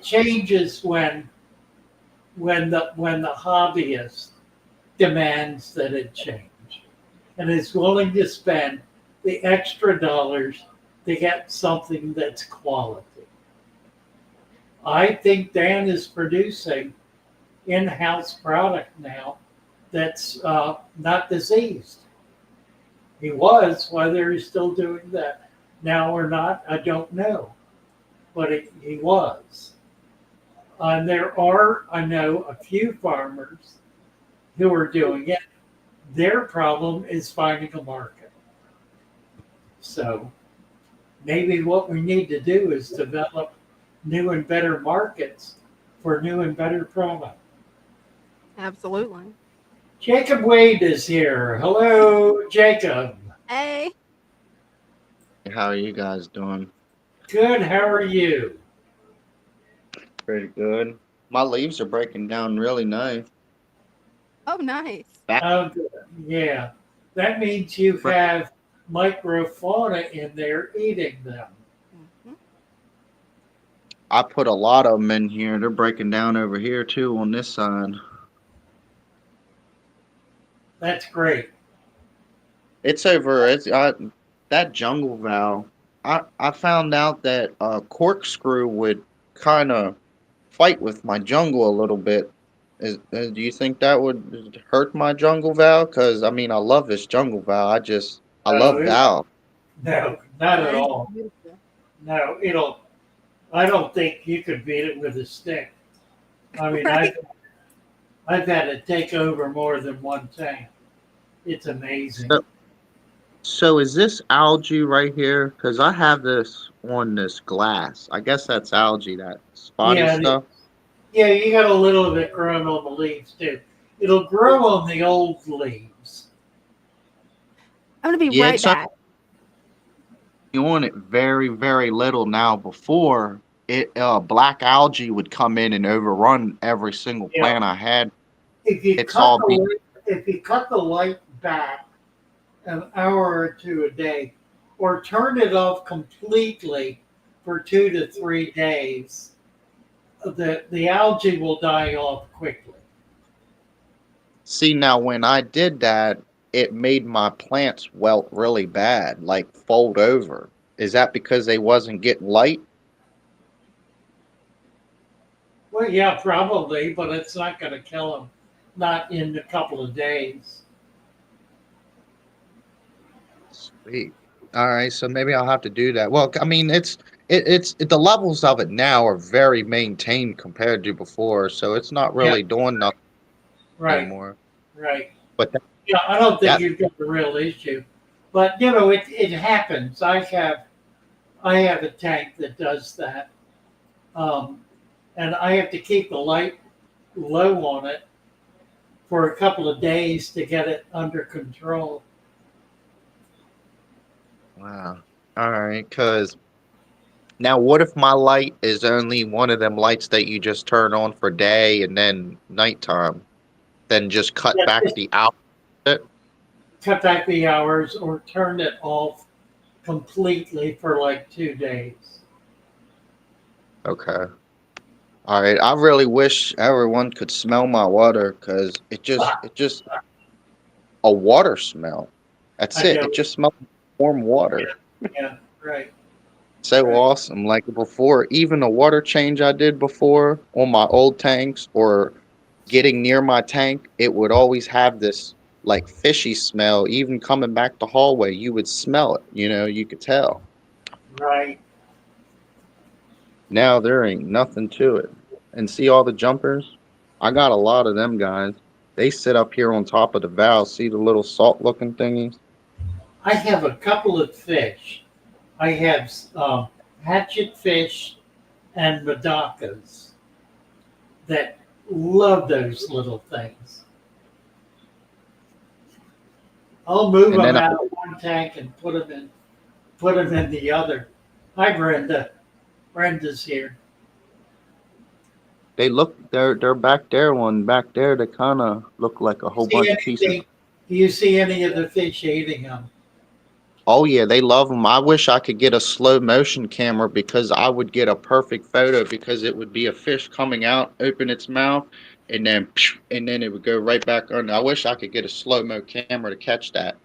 changes when the hobbyist demands that it change and is willing to spend the extra dollars to get something that's quality. I think Dan is producing in-house product now that's not diseased. He was. Whether he's still doing that now or not, I don't know. But he was. And there are, I know, a few farmers who are doing it. Their problem is finding a market. So maybe what we need to do is develop new and better markets for new and better product. Absolutely. Jacob Wade is here. Hello, Jacob. Hey. How are you guys doing? Good. How are you? Pretty good. My leaves are breaking down really nice. Oh, nice. Back, Oh, good. Yeah. That means you have microfauna in there eating them. Mhm. I put a lot of them in here. They're breaking down over here too on this side. That's great. It's over. That jungle vow. I found out that corkscrew would kind of fight with my jungle a little bit. Do you think that would hurt my jungle vow? Cause I mean I love this jungle vow. I No, love Val. no, not at That is all. beautiful. No, I don't think you could beat it with a stick. I mean, Right. I've had it take over more than one tank. It's amazing. So So is this algae right here? Because I have this on this glass. I guess that's algae, that spotty Yeah, stuff. yeah, you got a little of it growing on the leaves too. It'll grow on the old leaves. I'm gonna be Yeah, right it's back. only on it very, very little now. Before it, black algae would come in and overrun every single Yeah, plant I had. if you It's cut all the be light, if you cut the light back an hour or two a day, or turn it off completely for 2 to 3 days, the algae will die off quickly. See now when I did that, it made my plants wilt really bad, like fold over. Is that because they wasn't getting light? Well, yeah, probably, but it's not going to kill them. Not in a couple of days. Sweet. All right, so maybe I'll have to do that. Well, I mean, the levels of it now are very maintained compared to before, so it's not Yeah, really doing nothing right. anymore. right. But Yeah, I don't think that you've got a real issue, but you know it happens. I have a tank that does that, um, and I have to keep the light low on it for a couple of days to get it under control. wow. All right, because now what if my light is only one of them lights that you just turn on for day and then nighttime? Then just cut Yeah, back just the out. cut back the hours or turn it off completely for like 2 days. Okay. All right. I really wish everyone could smell my water because it just a water smell. That's I it. know. It just smells like warm water. Yeah, yeah, right, So right. awesome. Like before, even the water change I did before on my old tanks or getting near my tank, it would always have this like fishy smell. Even coming back the hallway, you would smell it. You could tell. Right. Now there ain't nothing to it. And see all the jumpers? I got a lot of them guys. They sit up here on top of the valve. See the little salt looking thingies? I have a couple of fish. I have hatchet fish and medacas that love those little things. I'll move And them then out of one tank and put them in the other. Hi, Brenda. Brenda's here. they're back there one back there they kinda look like a You whole see bunch of pieces. anything? Do you see any of the fish eating them? Oh yeah, they love them. I wish I could get a slow motion camera because I would get a perfect photo because it would be a fish coming out, open its mouth, and then and then it would go right back under. I wish I could get a slow mo camera to catch that.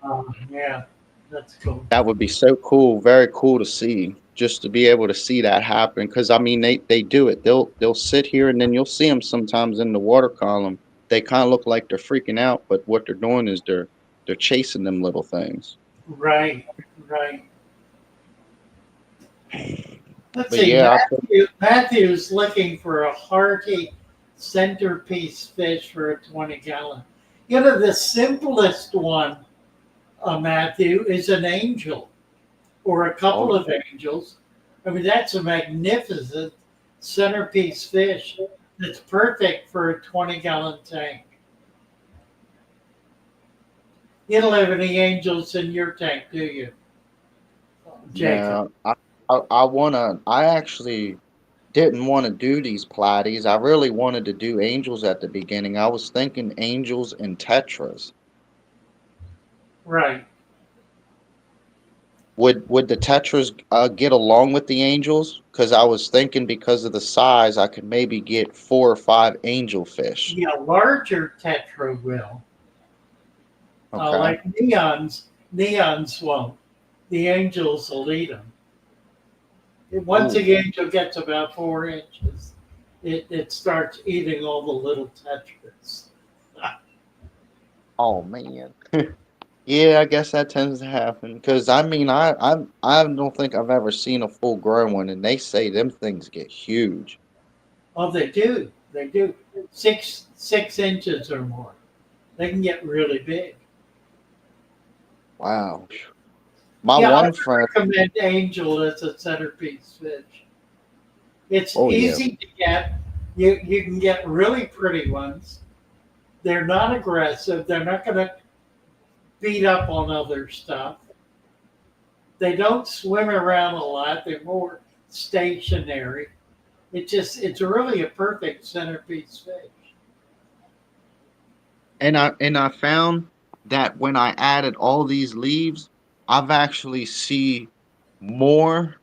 Yeah, that's cool. That would be so cool, very cool to see. Just to be able to see that happen, because I mean they do it. They'll sit here and then you'll see them sometimes in the water column. They kind of look like they're freaking out, but what they're doing is they're chasing them little things. Right, right. Let's But see. yeah, Matthew's looking for a hearty centerpiece fish for a 20-gallon. You know, the simplest one, Matthew, is an angel or a couple oh of angels. I mean, that's a magnificent centerpiece fish that's perfect for a 20-gallon tank. You don't have any angels in your tank, do you, Jacob? no, I actually didn't want to do these platies. I really wanted to do angels at the beginning. I was thinking angels and tetras. Right. Would the tetras get along with the angels? Because I was thinking because of the size, I could maybe get 4 or 5 angel fish. Yeah, larger tetra will. Okay. Like neons won't. The angels will eat them. Once Ooh. the angel gets about 4 inches, it starts eating all the little tetras. Oh man. Yeah, I guess that tends to happen. Because I mean, I don't think I've ever seen a full grown one, and they say them things get huge. Oh, they do. They do. 6 inches or more. They can get really big. Wow. My Yeah, I one would friend. recommend angel as a centerpiece fish. It's Oh yeah. easy to get. You can get really pretty ones. They're not aggressive. They're not going to beat up on other stuff. They don't swim around a lot. They're more stationary. It's really a perfect centerpiece fish. And I found that when I added all these leaves, I've actually see more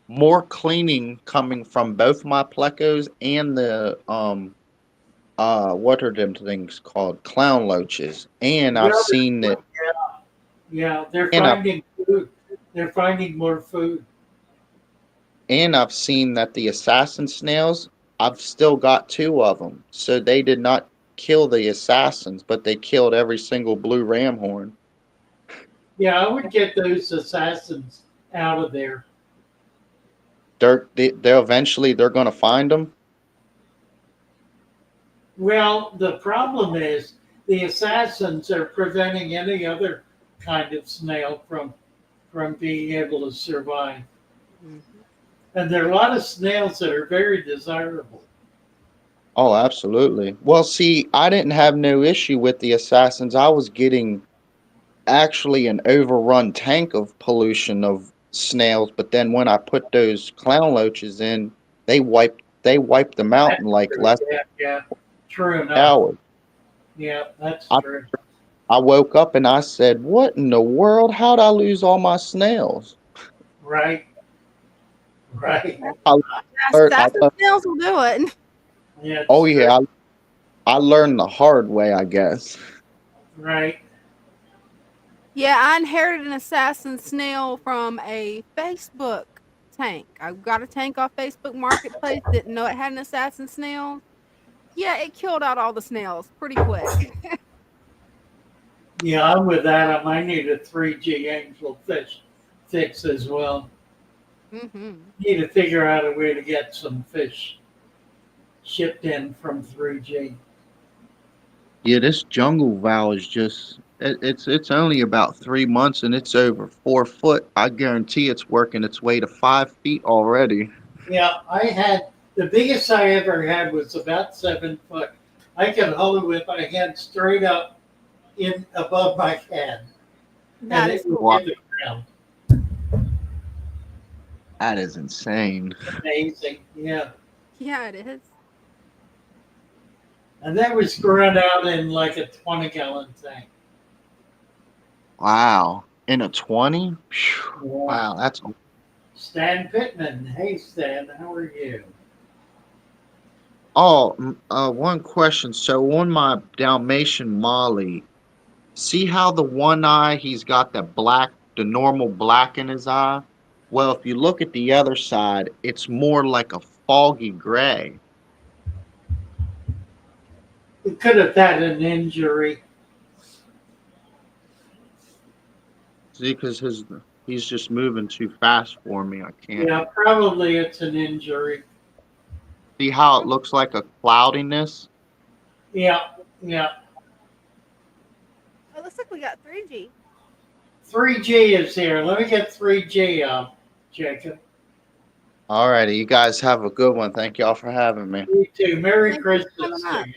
more cleaning coming from both my plecos and the what are them things called clown loaches. And I've Well, seen that yeah, they're and I've finding food. They're finding more food. and I've seen that the assassin snails, I've still got 2 of them. So they did not kill the assassins, but they killed every single blue ram horn. Yeah, I would get those assassins out of there. They're eventually they're going to find them. Well, the problem is the assassins are preventing any other kind of snail from being able to survive. Mhm. And there are a lot of snails that are very desirable. Oh, absolutely. Well, see, I didn't have no issue with the assassins. I was getting actually an overrun tank of pollution of snails, but then when I put those clown loaches in, they wiped them out That's in like true. less Yeah, yeah. True than an enough. hour. Yeah, that's I true. I woke up and I said, "What in the world? How'd I lose all my snails?" Right, right. I I Assassin learned, snails will do it. Yeah, oh it's true. yeah, I learned the hard way, I guess. Right. Yeah, I inherited an assassin snail from a Facebook tank. I got a tank off Facebook Marketplace, didn't know it had an assassin snail. Yeah, it killed out all the snails pretty quick. Yeah, I'm with Adam. I need a 3G angelfish fix as well. Mhm. Need to figure out a way to get some fish shipped in from 3G. Yeah, this jungle vow is just it's only about 3 months and it's over 4 foot. I guarantee it's working its way to 5 feet already. Yeah, I had the biggest I ever had was about 7 foot. I could hold it with my hand straight up in above my head, and That it is would cool. Wow, hit the ground. that is insane. Amazing. Yeah. Yeah, it is. And that was grown out in like a 20-gallon tank. Wow. In a 20? Yeah. Wow, that's Stan Pittman. Hey, Stan, how are you? one question. So on my Dalmatian Molly, see how the one eye he's got the normal black in his eye? Well, if you look at the other side, it's more like a foggy gray. He could have had an injury. See, because he's just moving too fast for me. I can't Yeah, probably it's an injury. see how it looks like a cloudiness. Yeah, yeah. It looks like we got 3G. 3G is here. Let me get 3G up, Jacob. Alrighty, you guys have a good one. Thank y'all for having me. You too. Merry Thank you for Christmas coming to up. you.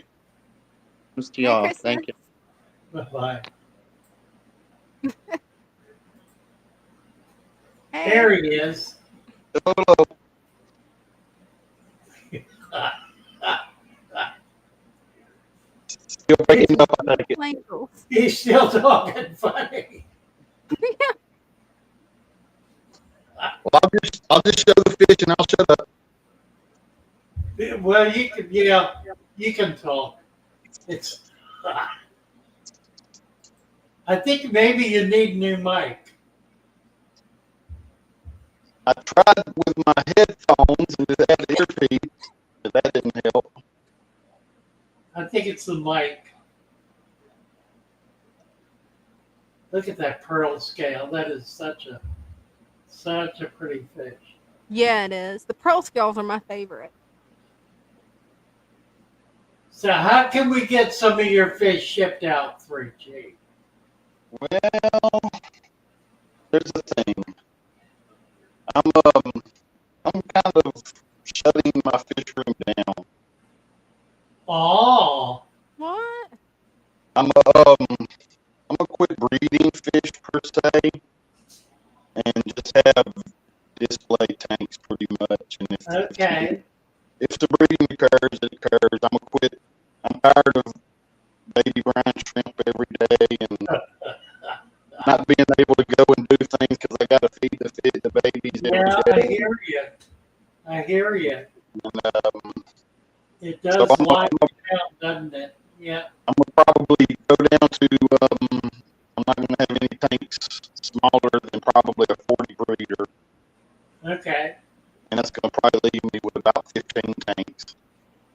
Thanks to Merry y'all. Christmas. Thank you. Bye bye. Hey. There he is. Still waking up, I take it. Blankles. He's still talking funny. Well, I'll just show the fish and I'll shut up. Well, you can, yeah, you can talk. It's. I think maybe you need new mic. I tried with my headphones and it had earpiece, but that didn't help. I think it's the mic. Look at that pearl scale. That is such a pretty fish. Yeah, it is. The pearl scales are my favorite. So how can we get some of your fish shipped out 3G? Well, there's a thing. I'm kind of shutting my fish room down. Oh, What? I'm I'm gonna quit breeding fish per se and just have display tanks pretty much. And okay. if the breeding occurs, it occurs. I'm gonna quit. I'm tired of baby brine shrimp every day and not being able to go and do things because I got to feed the babies Yeah, every I day. hear you. I hear you. And, It so does lie down, doesn't it? Yeah. I'm gonna probably go down to. I'm not gonna have any tanks smaller than probably a 40 breeder, Okay. and that's gonna probably leave me with about 15 tanks.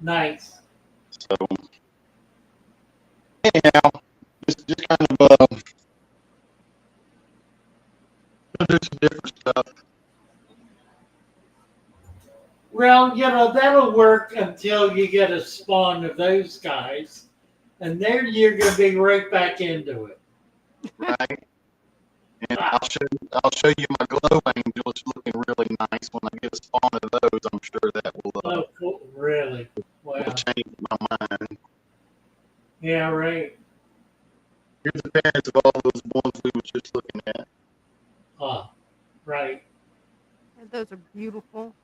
Nice. So anyhow, just kind of do some different stuff. Well, that'll work until you get a spawn of those guys. and then you're gonna be right back into it. right? And I'll show you my glow angel. It's looking really nice. When I get a spawn of those, I'm sure that Oh, cool. Really? will Wow. change my mind. Yeah, right. Here's the parents of all those ones we were just looking at. Ah, right. Those are beautiful.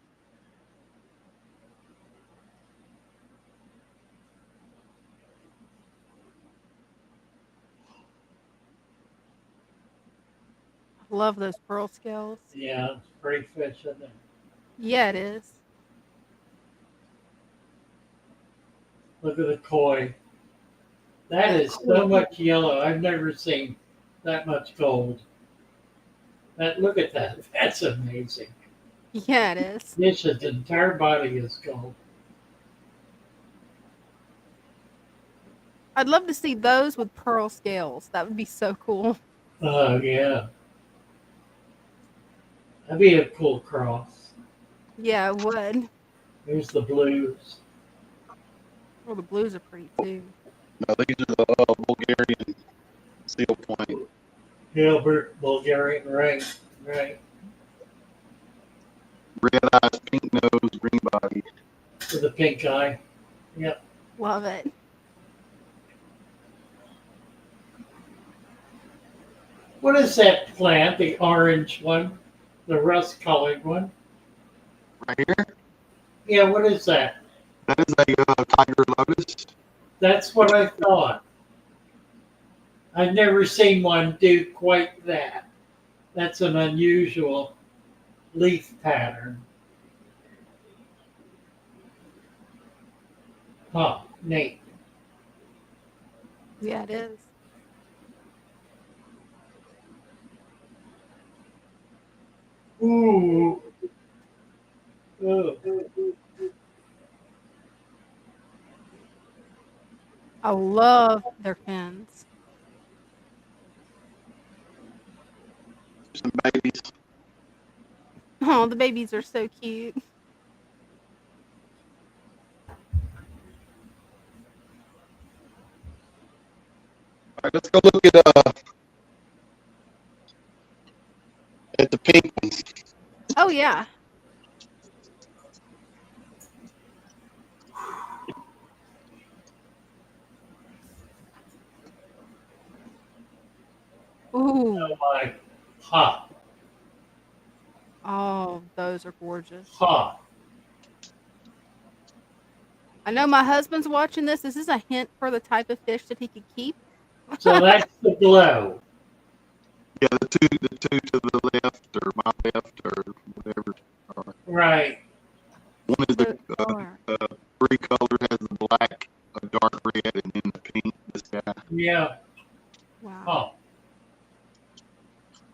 I love those pearl scales. Yeah, it's pretty fish, isn't it? Yeah, it is. Look at the koi. That Yeah, is so much yellow. I've never seen that much gold. Look at that. That's amazing. Yeah, it is. Fish's entire body is gold. I'd love to see those with pearl scales. That would be so cool. Oh yeah. That'd be a cool cross. Yeah, it would. Here's the blues. Well, the blues are pretty too. No, these are the Bulgarian seal point. Gilbert, Bulgarian, right, right. Red eyes, pink nose, green body. With a pink eye. Yep. Love it. What is that plant? The orange one? The rust colored one? Right here, Yeah, what is that? that is a tiger lotus. That's what I thought. I've never seen one do quite that. That's an unusual leaf pattern. Huh, neat. Yeah, it is. Ooh. Ooh. I love their fins. Some babies. Oh, the babies are so cute. All right, let's go look at the pink ones. Oh, yeah. Ooh. Oh my. Ha. Oh, those are gorgeous. Ha. I know my husband's watching this. This is a hint for the type of fish that he could keep. So that's the glow. Yeah, the two to the left or my left or whatever. Right. One is Those a are. three color, has the black, a dark red, and then the pink. This guy. Yeah. Wow. Oh.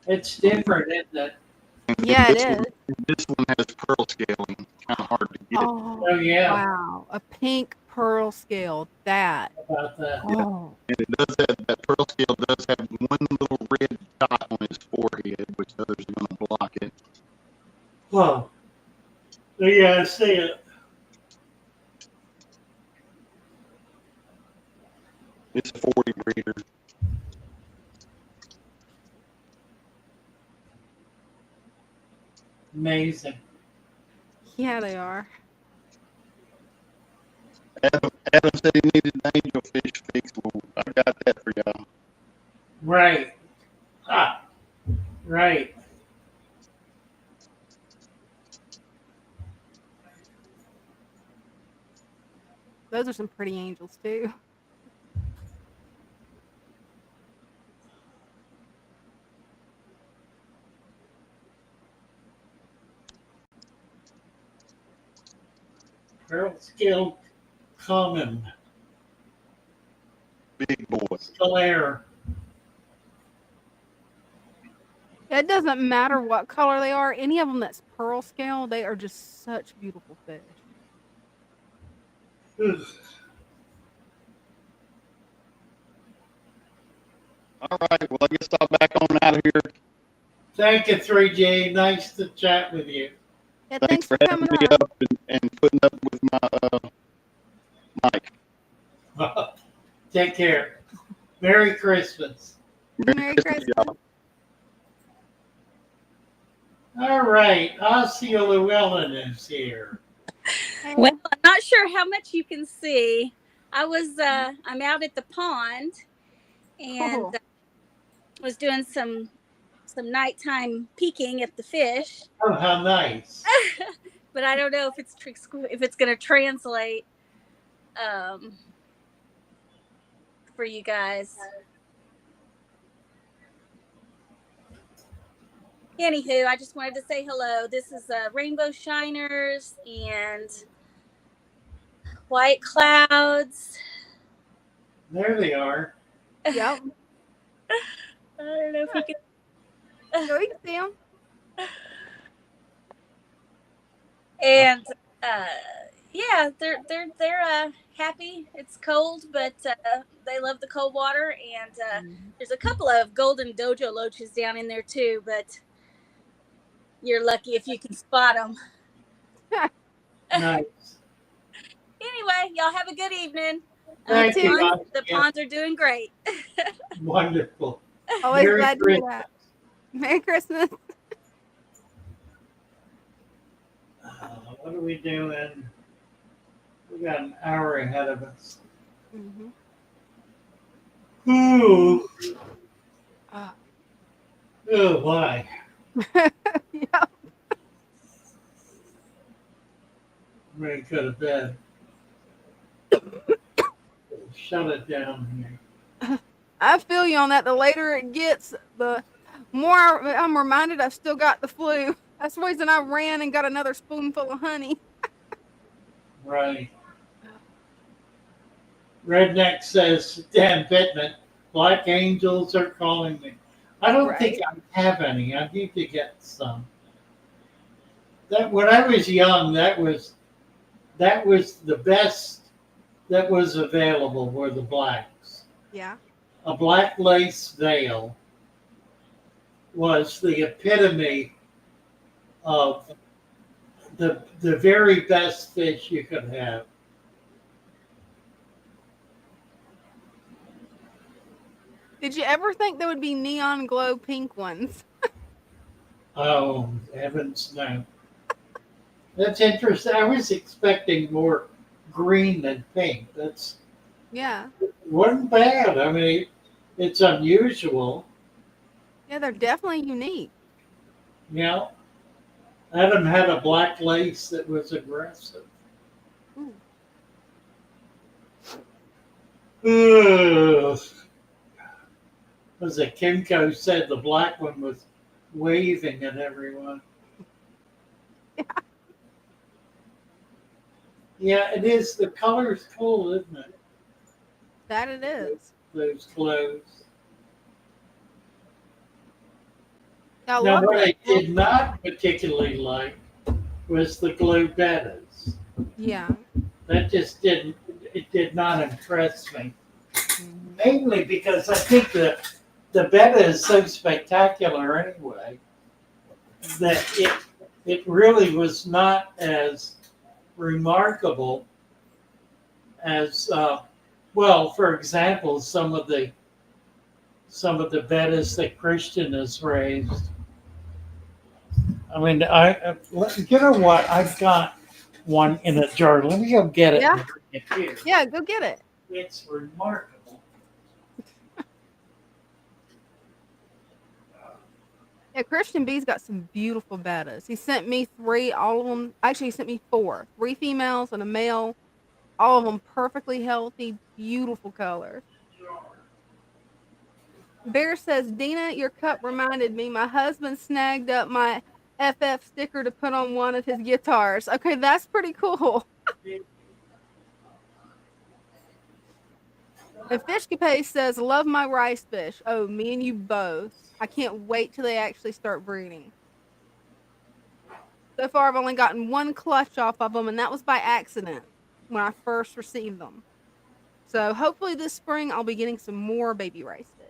It's different, isn't it? And Yeah, this it one, is. this one has pearl scaling. Kind of hard to get. Oh, Oh yeah. wow. A pink pearl scale. That. How about that? Oh. And it does have, that pearl scale does have one little red dot on his forehead, which others are going to block it. Oh. Yeah, I see it. It's a 40 breeder. Amazing. Yeah, they are. Adam said he needed an angelfish fix. Well, I got that for y'all. Right. Ah. Right. Those are some pretty angels, too. Pearl scale common. Big boy. Scalaire. It doesn't matter what color they are. Any of them that's pearl scale, they are just such beautiful fish. Ugh. All right. Well, I guess I'll back on out of here. Thank you, 3J. Nice to chat with you. Yeah, Thanks for having coming me on. up and putting up with my mic. Take care. Merry Christmas. Merry Christmas. y'all. All right, Osceola Llewellyn is here. Hey, Well, I'm not sure how much you can see. I'm out at the pond and cool. was doing some nighttime peeking at the fish, Oh, how nice. but I don't know if it's going to translate for you guys. Anywho, I just wanted to say hello. This is rainbow shiners and white clouds. There they are. Yep. I don't know if you can. So we can see them. And uh, yeah, they're happy. It's cold, but they love the cold water. And there's a couple of golden dojo loaches down in there too, but you're lucky if you can spot them. Nice. Anyway, y'all have a good evening. Thank you, The ponds are doing great. Wonderful. Always Merry glad to hear Christmas. that. Merry Christmas. What are we doing? We got an hour ahead of us. Mm-hmm. Ooh. Oh. Oh, why? Yep. I'm ready to go to bed. Shut it down here. I feel you on that. The later it gets, the more I'm reminded I've still got the flu. That's the reason I ran and got another spoonful of honey. Right. Redneck says, Dan Pittman, Black Angels are calling me. I don't think I have any. I need to get some. That when I was young, that was the best that was available were the blacks. Yeah. A black lace veil was the epitome of the very best fish you could have. Did you ever think there would be neon glow pink ones? Oh, heavens no. That's interesting. I was expecting more green than pink. That's Yeah. wasn't bad. I mean, it's unusual. Yeah, they're definitely unique. You know, Adam had a black lace that was aggressive. Ooh. Ugh. Was it Kimco said the black one was waving at everyone? Yeah, it is. The color's cool, isn't it? That it is. Those clothes. I Now, love what I that. did not particularly like was the glue bettas. Yeah. That just didn't. It did not impress me. Mm-hmm. Mainly because I think the betta is so spectacular anyway that it really was not as remarkable as well. For example, some of the bettas that Christian has raised. I mean, you know what? I've got one in a jar. Let me go get it. Yeah. And bring it here. Yeah, go get it. It's remarkable. Yeah, Christian B's got some beautiful bettas. He sent me 3, all of them. Actually, he sent me 4, 3 females and a male. All of them perfectly healthy, beautiful colors. Bear says, Dina, your cup reminded me. My husband snagged up my FF sticker to put on one of his guitars. Okay, that's pretty cool. And Fishcape says, love my rice fish. Oh, me and you both. I can't wait till they actually start breeding. So far, I've only gotten 1 clutch off of them, and that was by accident when I first received them. So hopefully this spring, I'll be getting some more baby rice fish.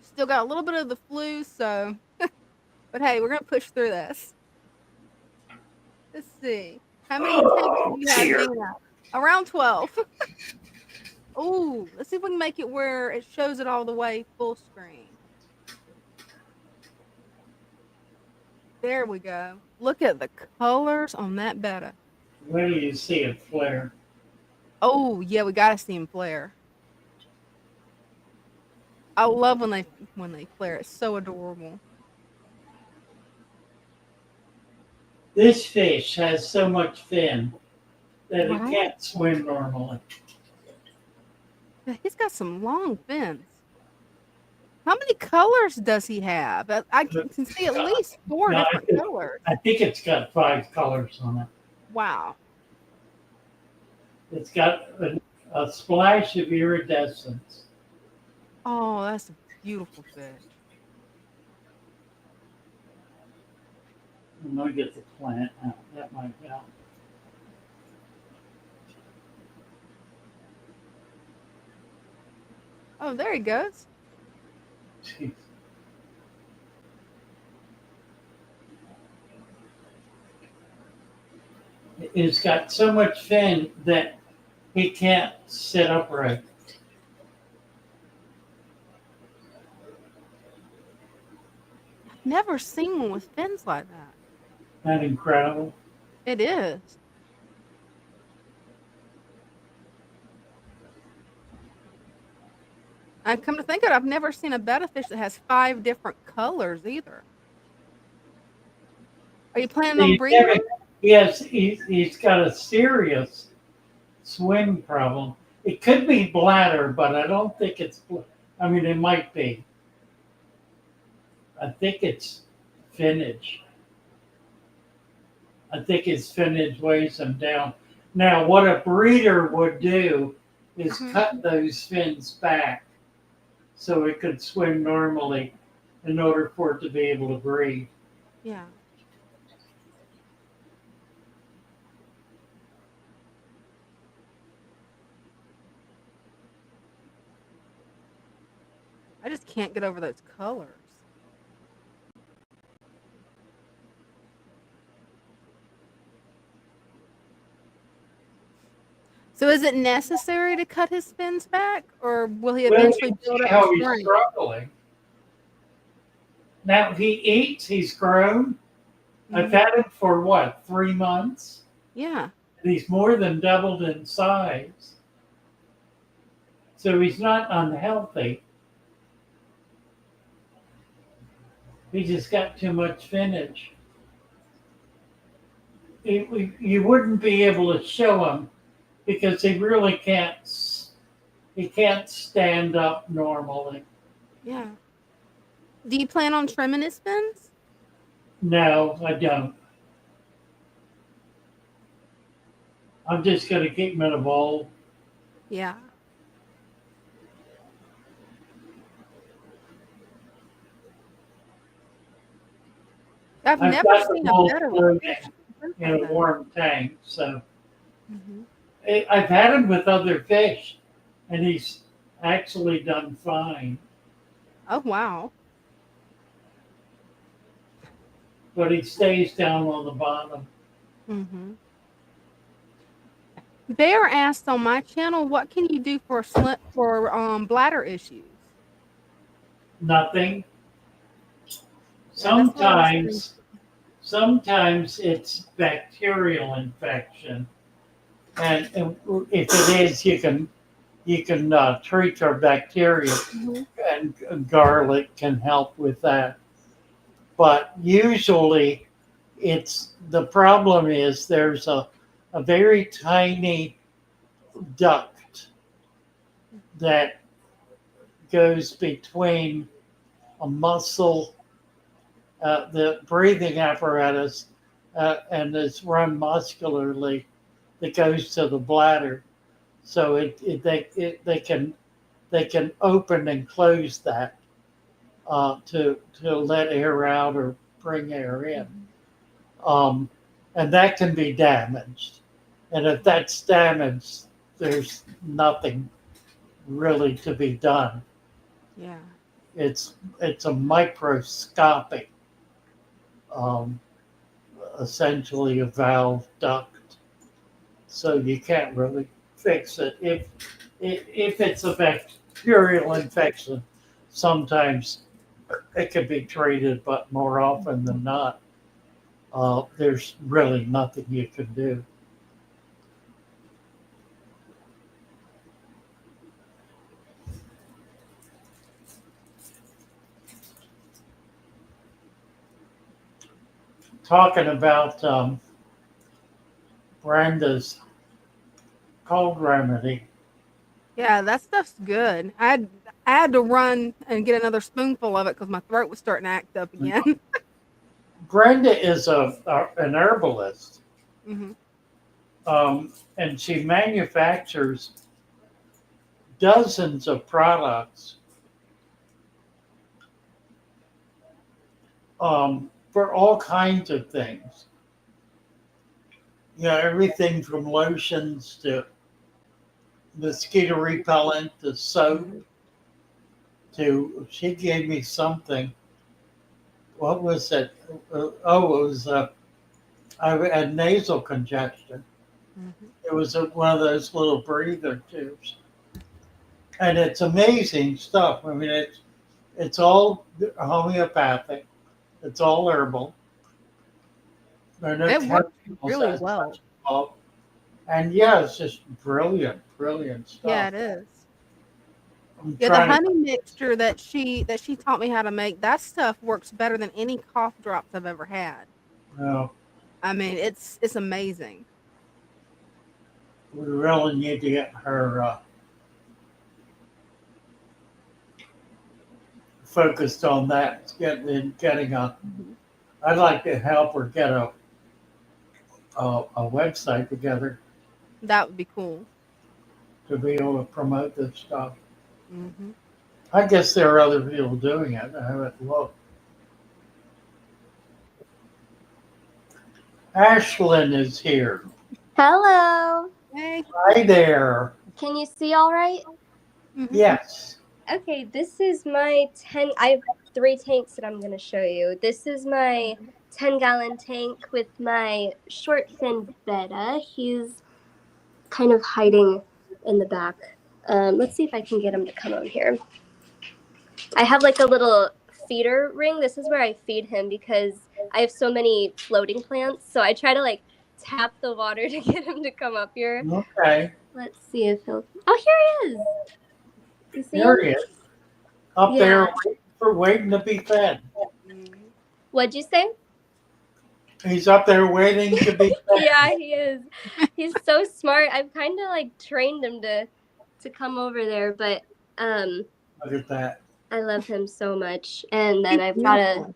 Still got a little bit of the flu, so... but hey, we're going to push through this. Let's see. How many tanks do Oh, you have, dear. Dana? Around 12. Oh, let's see if we can make it where it shows it all the way full screen. There we go. Look at the colors on that betta. Where do you see it flare? Oh, yeah, we gotta see him flare. I love when they flare. It's so adorable. This fish has so much fin that it Right? can't swim normally. Yeah, he's got some long fins. How many colors does he have? I can see at least 4 No, different colors. I think it's got 5 colors on it. Wow. It's got a splash of iridescence. Oh, that's a beautiful fish. Let me get the plant out. That might help. Oh, there he goes. Jeez. It's got so much fin that he can't sit upright. I've never seen one with fins like that. Isn't that incredible? It is. I come to think of it, I've never seen a betta fish that has 5 different colors either. Are you planning on breeding him? Yes, he's got a serious swim problem. It could be bladder, but I don't think it's. I mean, it might be. I think it's finnage. I think his finnage weighs him down. Now, what a breeder would do is cut those fins back so it could swim normally in order for it to be able to breed. Yeah. I just can't get over those colors. So is it necessary to cut his fins back, or will he eventually build up How he's strength? struggling. Now he eats. He's grown. I've had him for what, 3 months? Yeah. And he's more than doubled in size. So he's not unhealthy. He just got too much finnage. You wouldn't be able to show him because he really can't. He can't stand up normally. Yeah. Do you plan on trimming his fins? No, I don't. I'm just going to keep him in a bowl. Yeah. I've never got the seen a bowl better floating fish in a warm tank, so Mhm. I've had him with other fish, and he's actually done fine. Oh, wow. But he stays down on the bottom. Mm-hmm. Bear asked on my channel, what can you do for bladder issues? Nothing. Yeah, that's what I was Sometimes it's bacterial infection, and if it is, you can treat your bacteria, and garlic can help with that. But usually, the problem is there's a very tiny duct that goes between a muscle, the breathing apparatus, and is run muscularly, that goes to the bladder. So they can open and close that to let air out or bring air in, and that can be damaged. And if that's damaged, there's nothing really to be done. Yeah. It's a microscopic, essentially a valve duct. so you can't really fix it. If it's a bacterial infection, sometimes it can be treated, but more often than not, there's really nothing you can do. Talking about Brenda's cold remedy. Yeah, that stuff's good. I had to run and get another spoonful of it because my throat was starting to act up again. Brenda is an herbalist, hmm and she manufactures dozens of products for all kinds of things. You know, everything from lotions to mosquito repellent to soap to, she gave me something. What was it? Oh, it was, I had nasal congestion. It was one of those little breather tubes. And it's amazing stuff. I mean, it's all homeopathic. It's all herbal. There are no It works chemicals really as well. much involved. And yeah, it's just brilliant, brilliant Yeah, stuff. it is. I'm Yeah, the trying honey mixture that she taught me how to make, that stuff works better than any cough drops I've ever had. you know, I mean, it's amazing. we really need to get her focused on that. Getting a. I'd like to help her get a website together That would be cool. to be able to promote this stuff. hmm I guess there are other people doing it. I haven't looked. Ashlyn is here. Hello. Hey. Hi there. Can you see all right? Yes. Okay, this is my 10. I have 3 tanks that I'm going to show you. This is my 10-gallon tank with my short fin betta. He's kind of hiding in the back. Let's see if I can get him to come on here. I have like a little feeder ring. This is where I feed him because I have so many floating plants. So I try to like tap the water to get him to come up here. Okay. Let's see if he'll. Oh, here he is. You see There him? he is. Up there waiting to be fed. What'd you say? He's up there waiting to be fed. Yeah, he is. He's so smart. I've kind of like trained him to come over there, but Look at that. I love him so much. And then I've got a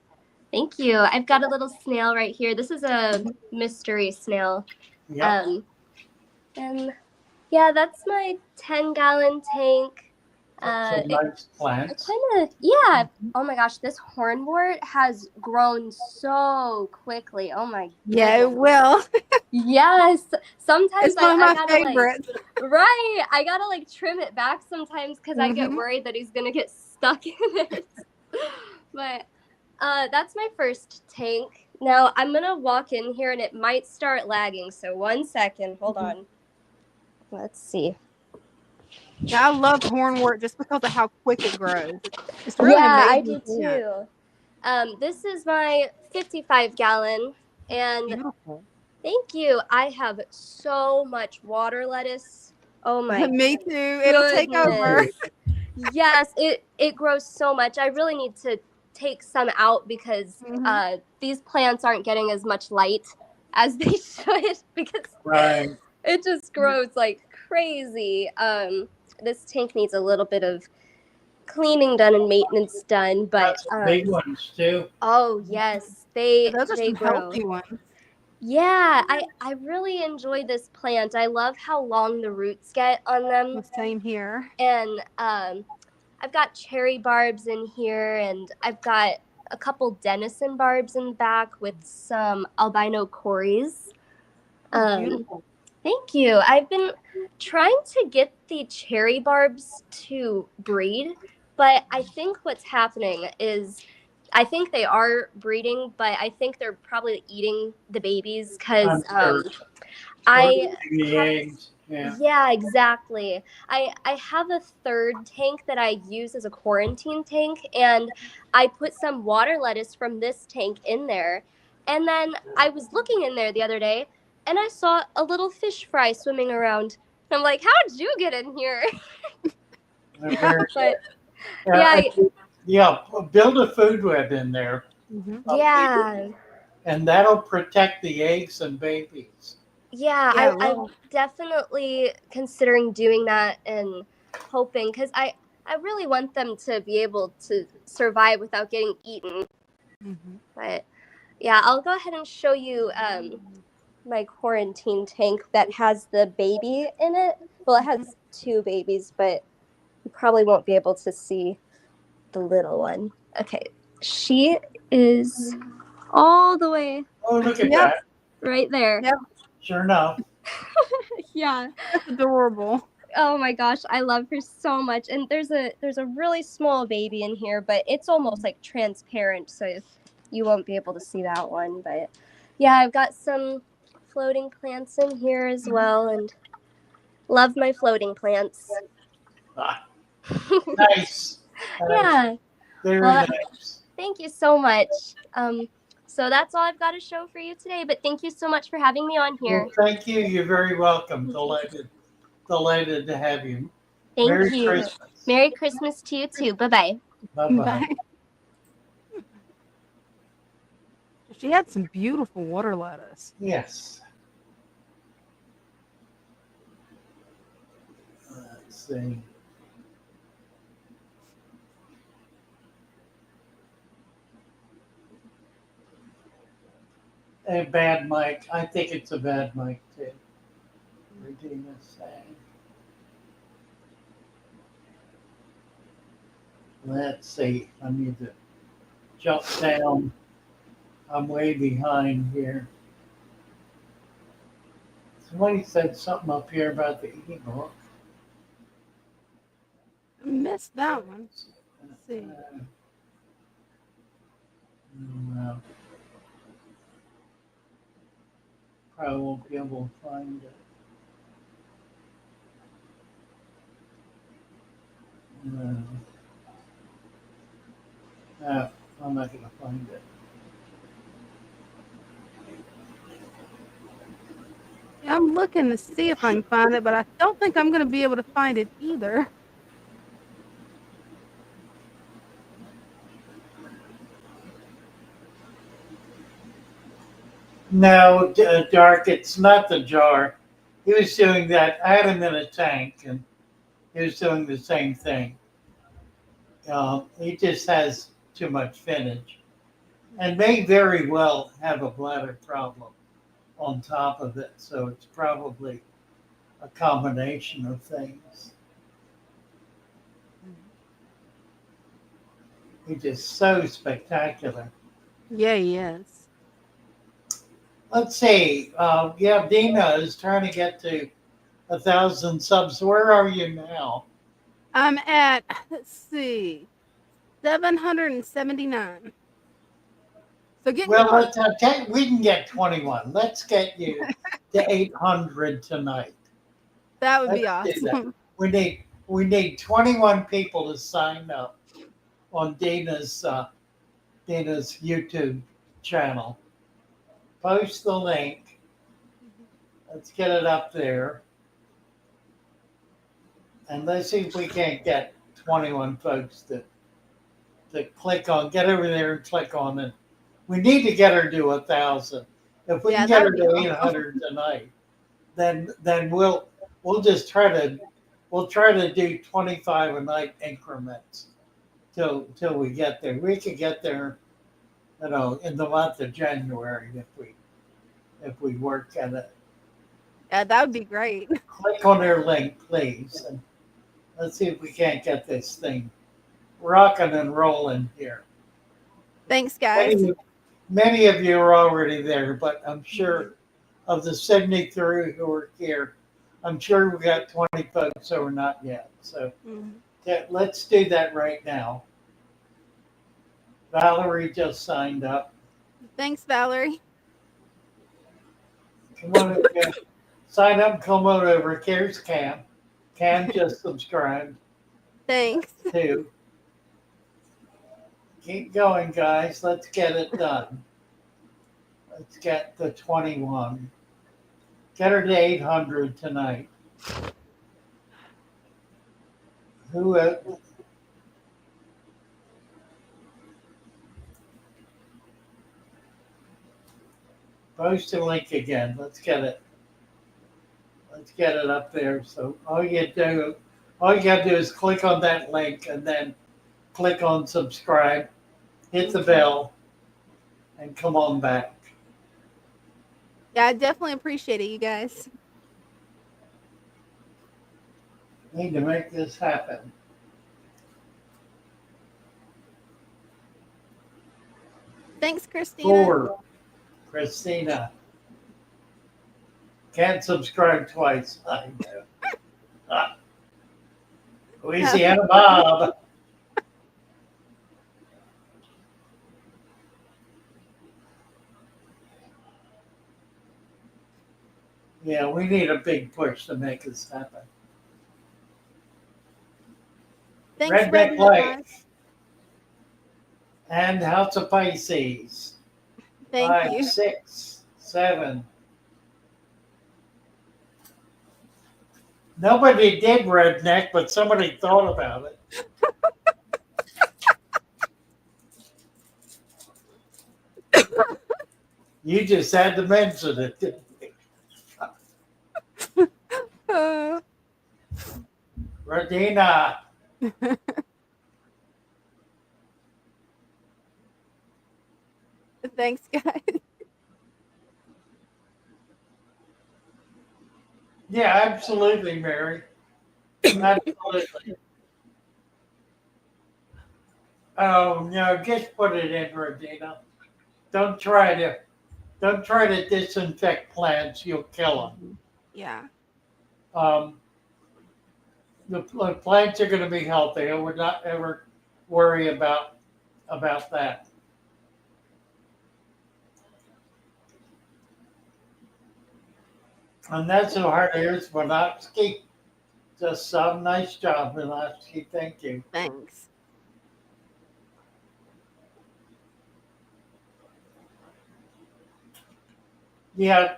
thank you. I've got a little snail right here. This is a mystery snail. Yep. And yeah, that's my 10-gallon tank. Some nice plants. Yeah. Oh my gosh, this hornwort has grown so quickly. Oh my goodness. Yeah, it will. Yes. Sometimes It's one of my gotta favorites. right. I gotta like trim it back sometimes because I get worried that he's gonna get stuck in it. But that's my first tank. Now I'm gonna walk in here and it might start lagging. So 1 second. Hold on. Let's see. Yeah, I love hornwort just because of how quick it grows. It's really I amazing. do too. This is my 55-gallon, and Beautiful. thank you. I have so much water lettuce. Oh my Me too. It'll take over. Yes, it grows so much. I really need to take some out because these plants aren't getting as much light as they should because it just grows like crazy. This tank needs a little bit of cleaning done and maintenance done, but big ones too. Oh yes, they Those are some grow. healthy ones. Yeah, I really enjoy this plant. I love how long the roots get on them. Same here. And I've got cherry barbs in here, and I've got a couple Denison barbs in the back with some albino cories. Beautiful. Thank you. I've been trying to get the cherry barbs to breed, but I think what's happening is I think they are breeding, but I think they're probably eating the babies because I Fertilizing the have eggs. Yeah. Yeah, exactly. I have a third tank that I use as a quarantine tank, and I put some water lettuce from this tank in there. And then I was looking in there the other day, and I saw a little fish fry swimming around. And I'm like, how did you get in here? They're very But yeah, yeah, yeah, build a food web in there, yeah, and that'll protect the eggs and babies. yeah. Yeah, I'm well, definitely considering doing that and hoping because I really want them to be able to survive without getting eaten. But yeah, I'll go ahead and show you my quarantine tank that has the baby in it. Well, it has two babies, but you probably won't be able to see the little one. Okay, she is all the way Oh, look at yep, that. right there. yep, Sure enough. Yeah. that's adorable. Oh my gosh, I love her so much. And there's a really small baby in here, but it's almost like transparent, so you won't be able to see that one. But yeah, I've got some floating plants in here as well, and love my floating plants. Ah, nice. Nice. Yeah. Very Well, nice. thank you so much. So that's all I've got to show for you today, but thank you so much for having me on Well, here. thank you. You're very welcome. Delighted to have you. Thank Merry you. Christmas. Merry Christmas to you too. Bye-bye. Bye-bye. Bye. She had some beautiful water lettuce. Yes. Let's see. A bad mic. I think it's a bad mic too. Regina's saying. Let's see. I need to jump down. I'm way behind here. Somebody said something up here about the ebook. I missed that one. Let's see. No, probably won't be able to find it. No. No, I'm not going to find it. Yeah, I'm looking to see if I can find it, but I don't think I'm going to be able to find it either. No, Dark, it's not the jar. He was doing that. I had him in a tank, and he was doing the same thing. He just has too much spinach and may very well have a bladder problem on top of it. So it's probably a combination of things. He's just so spectacular. Yeah, he is. Let's see. Yeah, Dina is trying to get to 1,000 subs. Where are you now? I'm at, let's see, 779. So getting Well, close. we can get 21. Let's get you to 800 tonight. That would Let's be do that. awesome. We need 21 people to sign up on Dana's YouTube channel. Post the link. Let's get it up there. And let's see if we can't get 21 folks to click on, get over there and click on it. We need to get her to 1,000. If we can get her to 800 tonight, then we'll just try to do 25 a night increments till we get there. We could get there, in the month of January if we work at it. Yeah, that would be great. Click on their link, please, and let's see if we can't get this thing rocking and rolling here. Thanks, guys. Many of you are already there, but I'm sure of the 73 who are here, I'm sure we got 20 folks who are not yet. So let's do that right now. Valerie just signed up. Thanks, Valerie. Come on again. sign up, come on over. Here's Cam. Cam just subscribed Thanks. too. Keep going, guys. Let's get it done. Let's get the 21. Get her to 800 tonight. Who? Post a link again. Let's get it. Let's get it up there. So all you gotta do is click on that link and then click on subscribe, hit the bell, and come on back. Yeah, I definitely appreciate it, you guys. Need to make this happen. Thanks, Christina. 4, Christina. Can't subscribe twice. I know. Louisiana Bob. Yeah, we need a big push to make this happen. Thanks, Redneck Redneck Lake Live. and House of Pisces. Thank 5, you. 6, 7. Nobody did redneck, but somebody thought about it. You just had to mention it, didn't you? Radina. Thanks, guys. Yeah, absolutely, Mary. Absolutely. Oh no, just put it in, Radina. Don't try to disinfect plants. You'll kill them. Yeah. The plants are going to be healthy. I would not ever worry about that. And that's so hard to hear, Minotsky. Just some nice job, Minotsky. Thank you. Thanks. Yeah,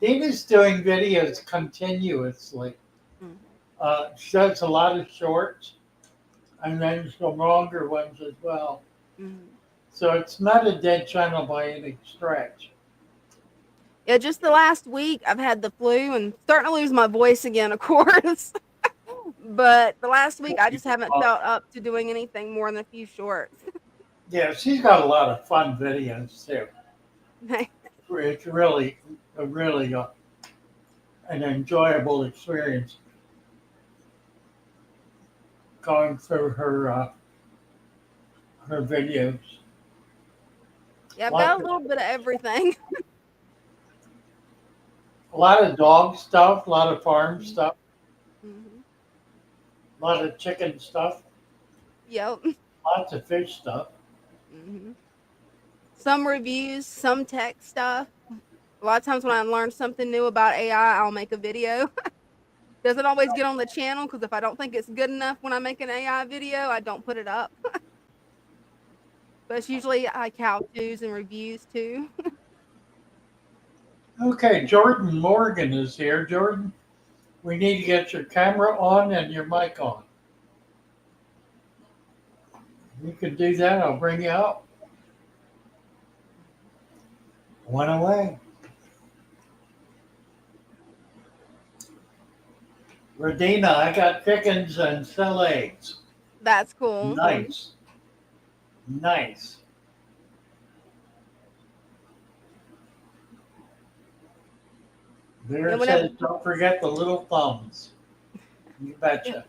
Dina's doing videos continuously. She does a lot of shorts and then some longer ones as well. So it's not a dead channel by any stretch. Yeah, just the last week I've had the flu and starting to lose my voice again, of course. But the last week I just haven't felt up to doing anything more than a few shorts. Yeah, she's got a lot of fun videos too. It's really an enjoyable experience going through her videos. Yeah, I've got a little bit of everything. A lot of dog stuff, a lot of farm stuff, a lot of chicken stuff. Yep. Lots of fish stuff. Some reviews, some tech stuff. A lot of times when I learn something new about AI, I'll make a video. Doesn't always get on the channel because if I don't think it's good enough when I make an AI video, I don't put it up. But it's usually like how-tos and reviews too. Okay, Jordan Morgan is here. Jordan, we need to get your camera on and your mic on. You can do that. I'll bring you up. Went away. Radina, I got chickens and sell eggs. That's cool. Nice. Nice. Bear says, don't forget the little thumbs. You betcha.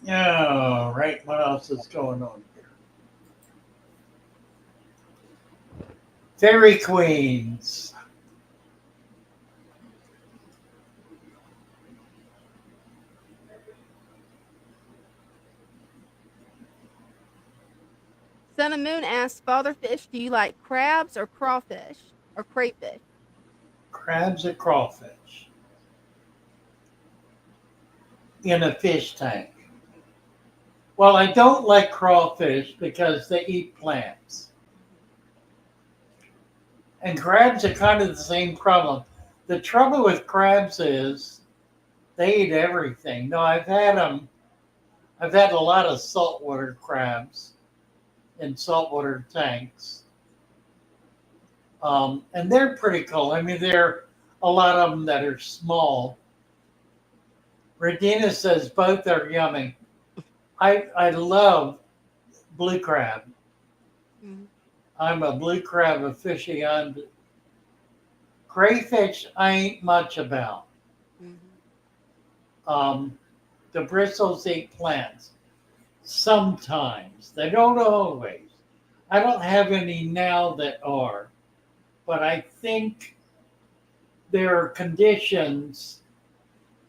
Yeah, right. What else is going on here? Fairy Queens. Sun and Moon asks, Father Fish, do you like crabs or crawfish or crayfish? Crabs or crawfish in a fish tank. Well, I don't like crawfish because they eat plants. And crabs are kind of the same problem. The trouble with crabs is they eat everything. No, I've had them. I've had a lot of saltwater crabs in saltwater tanks. And they're pretty cool. I mean, there are a lot of them that are small. Redina says both are yummy. I love blue crab. Mm-hmm. I'm a blue crab aficionado. Crayfish, I ain't much about. Mm-hmm. The bristles eat plants. Sometimes. They don't always. I don't have any now that are. But I think there are conditions,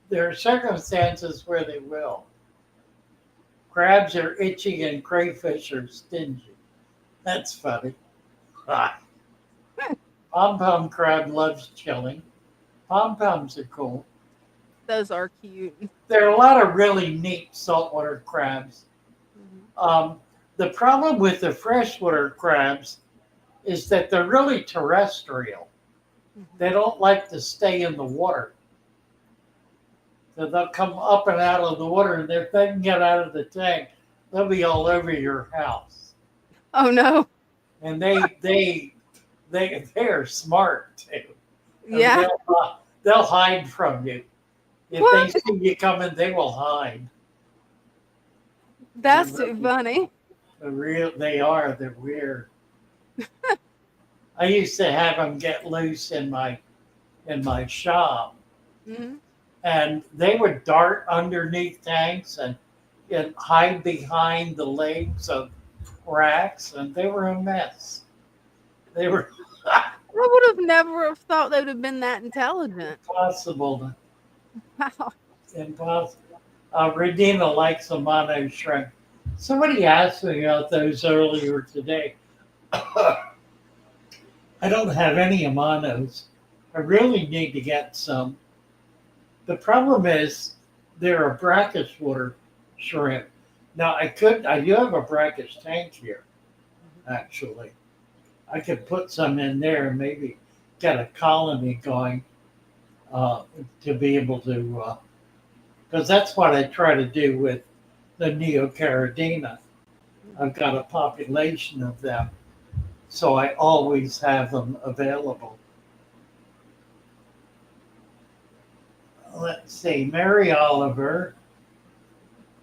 there are circumstances where they will. Crabs are itchy and crayfish are stingy. That's funny. Ah. Pom-pom crab loves chilling. Pom-poms are cool. Those are cute. There are a lot of really neat saltwater crabs. Mm-hmm. The problem with the freshwater crabs is that they're really terrestrial. Mm-hmm. They don't like to stay in the water. So they'll come up and out of the water, and if they can get out of the tank, they'll be all over your house. Oh no! And they are smart too. Yeah. They'll hide from you. If What? they see you coming, they will hide. That's too funny. They're weird. I used to have them get loose in my shop, Mm-hmm. and they would dart underneath tanks and hide behind the legs of racks, and they were a mess. They were I would have never have thought they would have been that intelligent. impossible. Wow. Impossible. Redina likes a mono shrimp. Somebody asked me about those earlier today. I don't have any Amanos. I really need to get some. The problem is they're a brackish water shrimp. Now I do have a brackish tank here, actually. I could put some in there and maybe get a colony going to be able to, because that's what I try to do with the Neocaridina. I've got a population of them, so I always have them available. Let's see, Mary Oliver,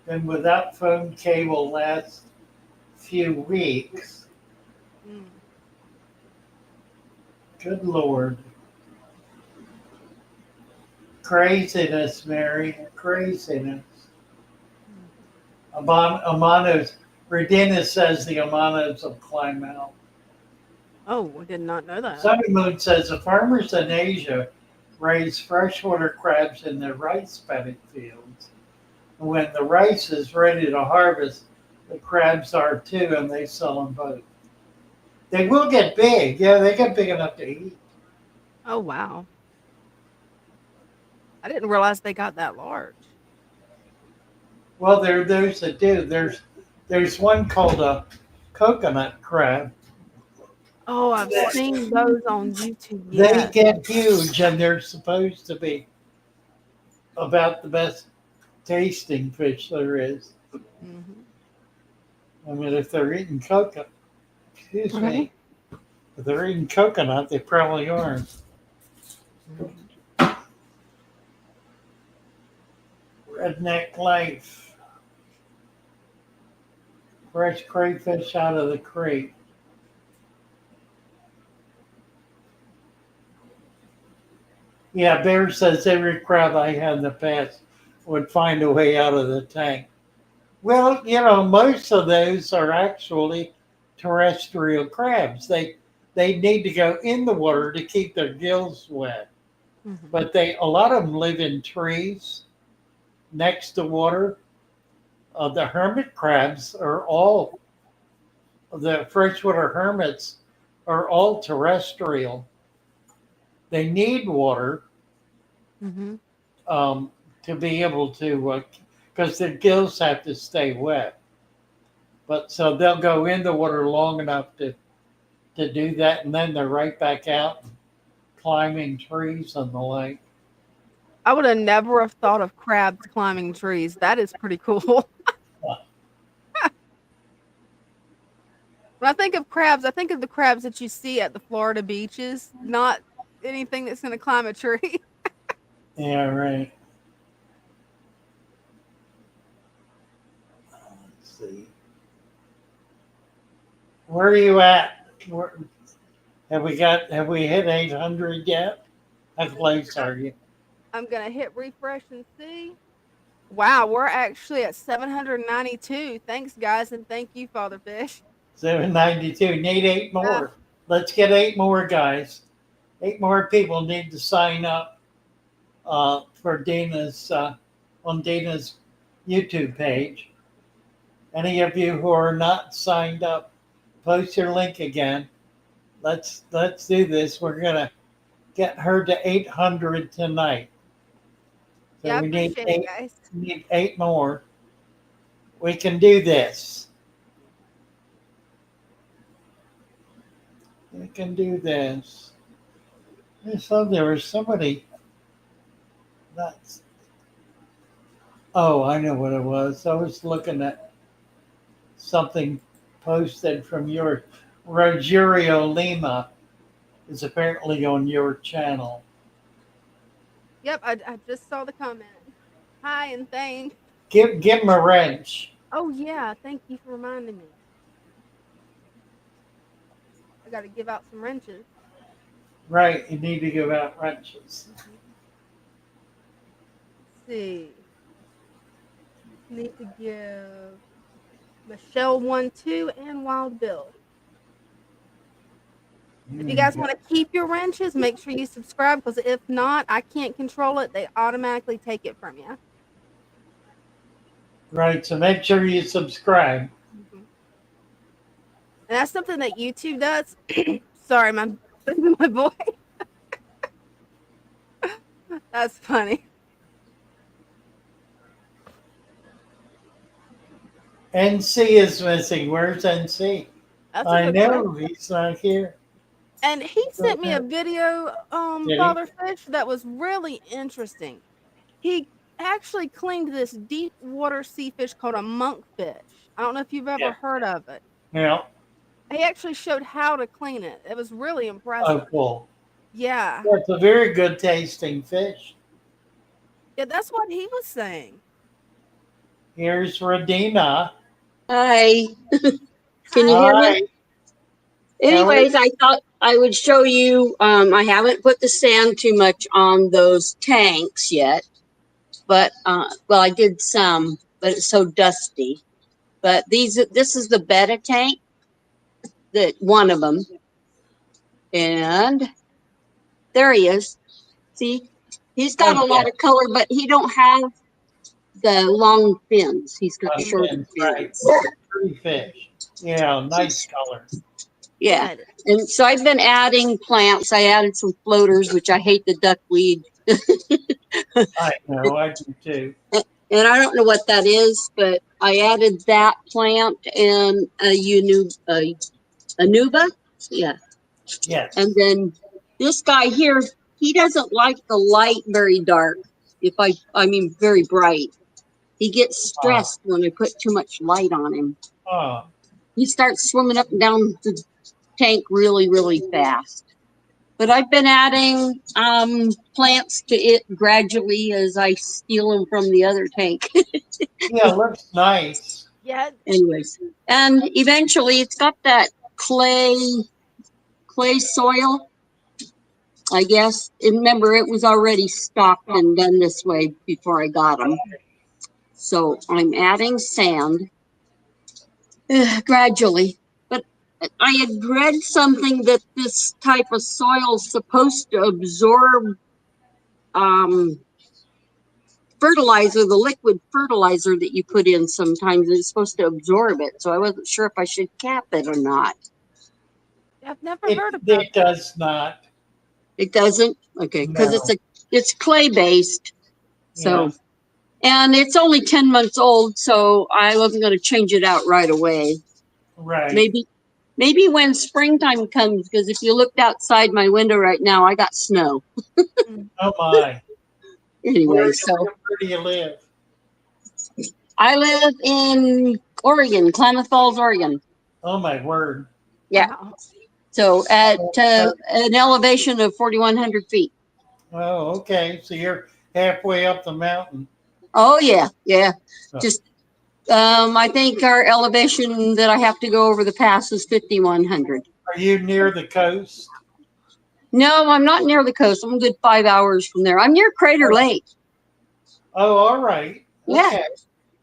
been without phone cable last few weeks. Mm. Good Lord. Craziness, Mary, craziness. Amanos, Redina says the Amanos will climb out. Oh, I did not know that. Sunny Moon says the farmers in Asia raise freshwater crabs in their rice paddy fields. And when the rice is ready to harvest, the crabs are too, and they sell them both. They will get big. Yeah, they get big enough to eat. Oh, wow. I didn't realize they got that large. Well, there are those that do. There's one called a coconut crab. Oh, I've seen those on YouTube. They Yes. get huge, and they're supposed to be about the best tasting fish there is. Mm-hmm. I mean, if they're eating coconut, excuse me, if they're eating coconut, they probably aren't. Redneck life. Fresh crayfish out of the creek. Yeah, Bear says every crab I had in the past would find a way out of the tank. Well, most of those are actually terrestrial crabs. They need to go in the water to keep their gills wet. Mm-hmm. But a lot of them live in trees next to water. The hermit crabs are all the freshwater hermits are all terrestrial. They need water Mm-hmm. um, to be able to, because their gills have to stay wet. But so they'll go in the water long enough to do that, and then they're right back out climbing trees on the lake. I would have never have thought of crabs climbing trees. That is pretty cool. When I think of crabs, I think of the crabs that you see at the Florida beaches, not anything that's going to climb a tree. Yeah, right. Let's see. Where are you at? Where, have we hit 800 yet? How close are you? I'm going to hit refresh and see. Wow, we're actually at 792. Thanks, guys, and thank you, Father Fish. 792. Need eight Yeah. more. Let's get eight more, guys. Eight more people need to sign up for Dina's on Dina's YouTube page. Any of you who are not signed up, post your link again. Let's do this. We're gonna get her to 800 tonight. So Yeah, I we appreciate it, guys. need eight more. We can do this. We can do this. There was somebody. That's. Oh, I know what it was. I was looking at something posted from your Rogerio Lima is apparently on your channel. Yep, I just saw the comment. Hi, and thanks. Give him a wrench. Oh, yeah, thank you for reminding me. I got to give out some wrenches. Right, you need to give out wrenches. Let's see. Need to give Michelle 1, 2, and Wild Bill. If you guys want to keep your wrenches, make sure you subscribe, because if not, I can't control it. They automatically take it from you. Right, so make sure you subscribe. Mm-hmm. And that's something that YouTube does. Sorry, my boy. That's funny. NC is missing. Where's NC? That's I know he's not here. And he sent me a video, Did Father Fish, that was really interesting. He actually cleaned this deep water sea fish called a monkfish. I don't know if you've ever heard of it. Yeah. He actually showed how to clean it. It was really Oh, impressive. cool. Yeah. It's a very good tasting fish. Yeah, that's what he was saying. Here's Radina. Hi. Can you hear me? Anyways, I thought I would show you, I haven't put the sand too much on those tanks yet, but, well, I did some, but it's so dusty. But this is the betta tank, that one of them. And there he is. See, he's got a lot of color, but he don't have the long fins. He's got short fins. Right. Pretty fish. Yeah, nice color. Yeah. And so I've been adding plants. I added some floaters, which I hate the duckweed. I know, I do too. And I don't know what that is, but I added that plant and a anuba. Yeah. Yes. And then this guy here, he doesn't like the light very dark. I mean very bright. He gets stressed when I put too much light on him. Oh. He starts swimming up and down the tank really, really fast. But I've been adding plants to it gradually as I steal them from the other tank. Yeah, it looks nice. Yeah. Anyways, and eventually it's got that clay soil, I guess. And remember, it was already stocked and done this way before I got them. So I'm adding sand gradually. But I had read something that this type of soil is supposed to absorb fertilizer, the liquid fertilizer that you put in sometimes is supposed to absorb it. So I wasn't sure if I should cap it or not. I've never heard about It does not. It doesn't? Okay, because No. it's clay based. So Yeah. and it's only 10 months old, so I wasn't going to change it out right away. Right. Maybe when springtime comes, because if you looked outside my window right now, I got snow. Oh my. Anyway, Where do you live? I live in Oregon, Klamath Falls, Oregon. Oh my word. Yeah. Wow. So at an elevation of 4,100 feet. Oh, okay. So you're halfway up the mountain. Oh yeah, yeah. Oh. Just I think our elevation that I have to go over the pass is 5,100. Are you near the coast? No, I'm not near the coast. I'm a good 5 hours from there. I'm near Crater Lake. Oh, all right. Yeah. Okay.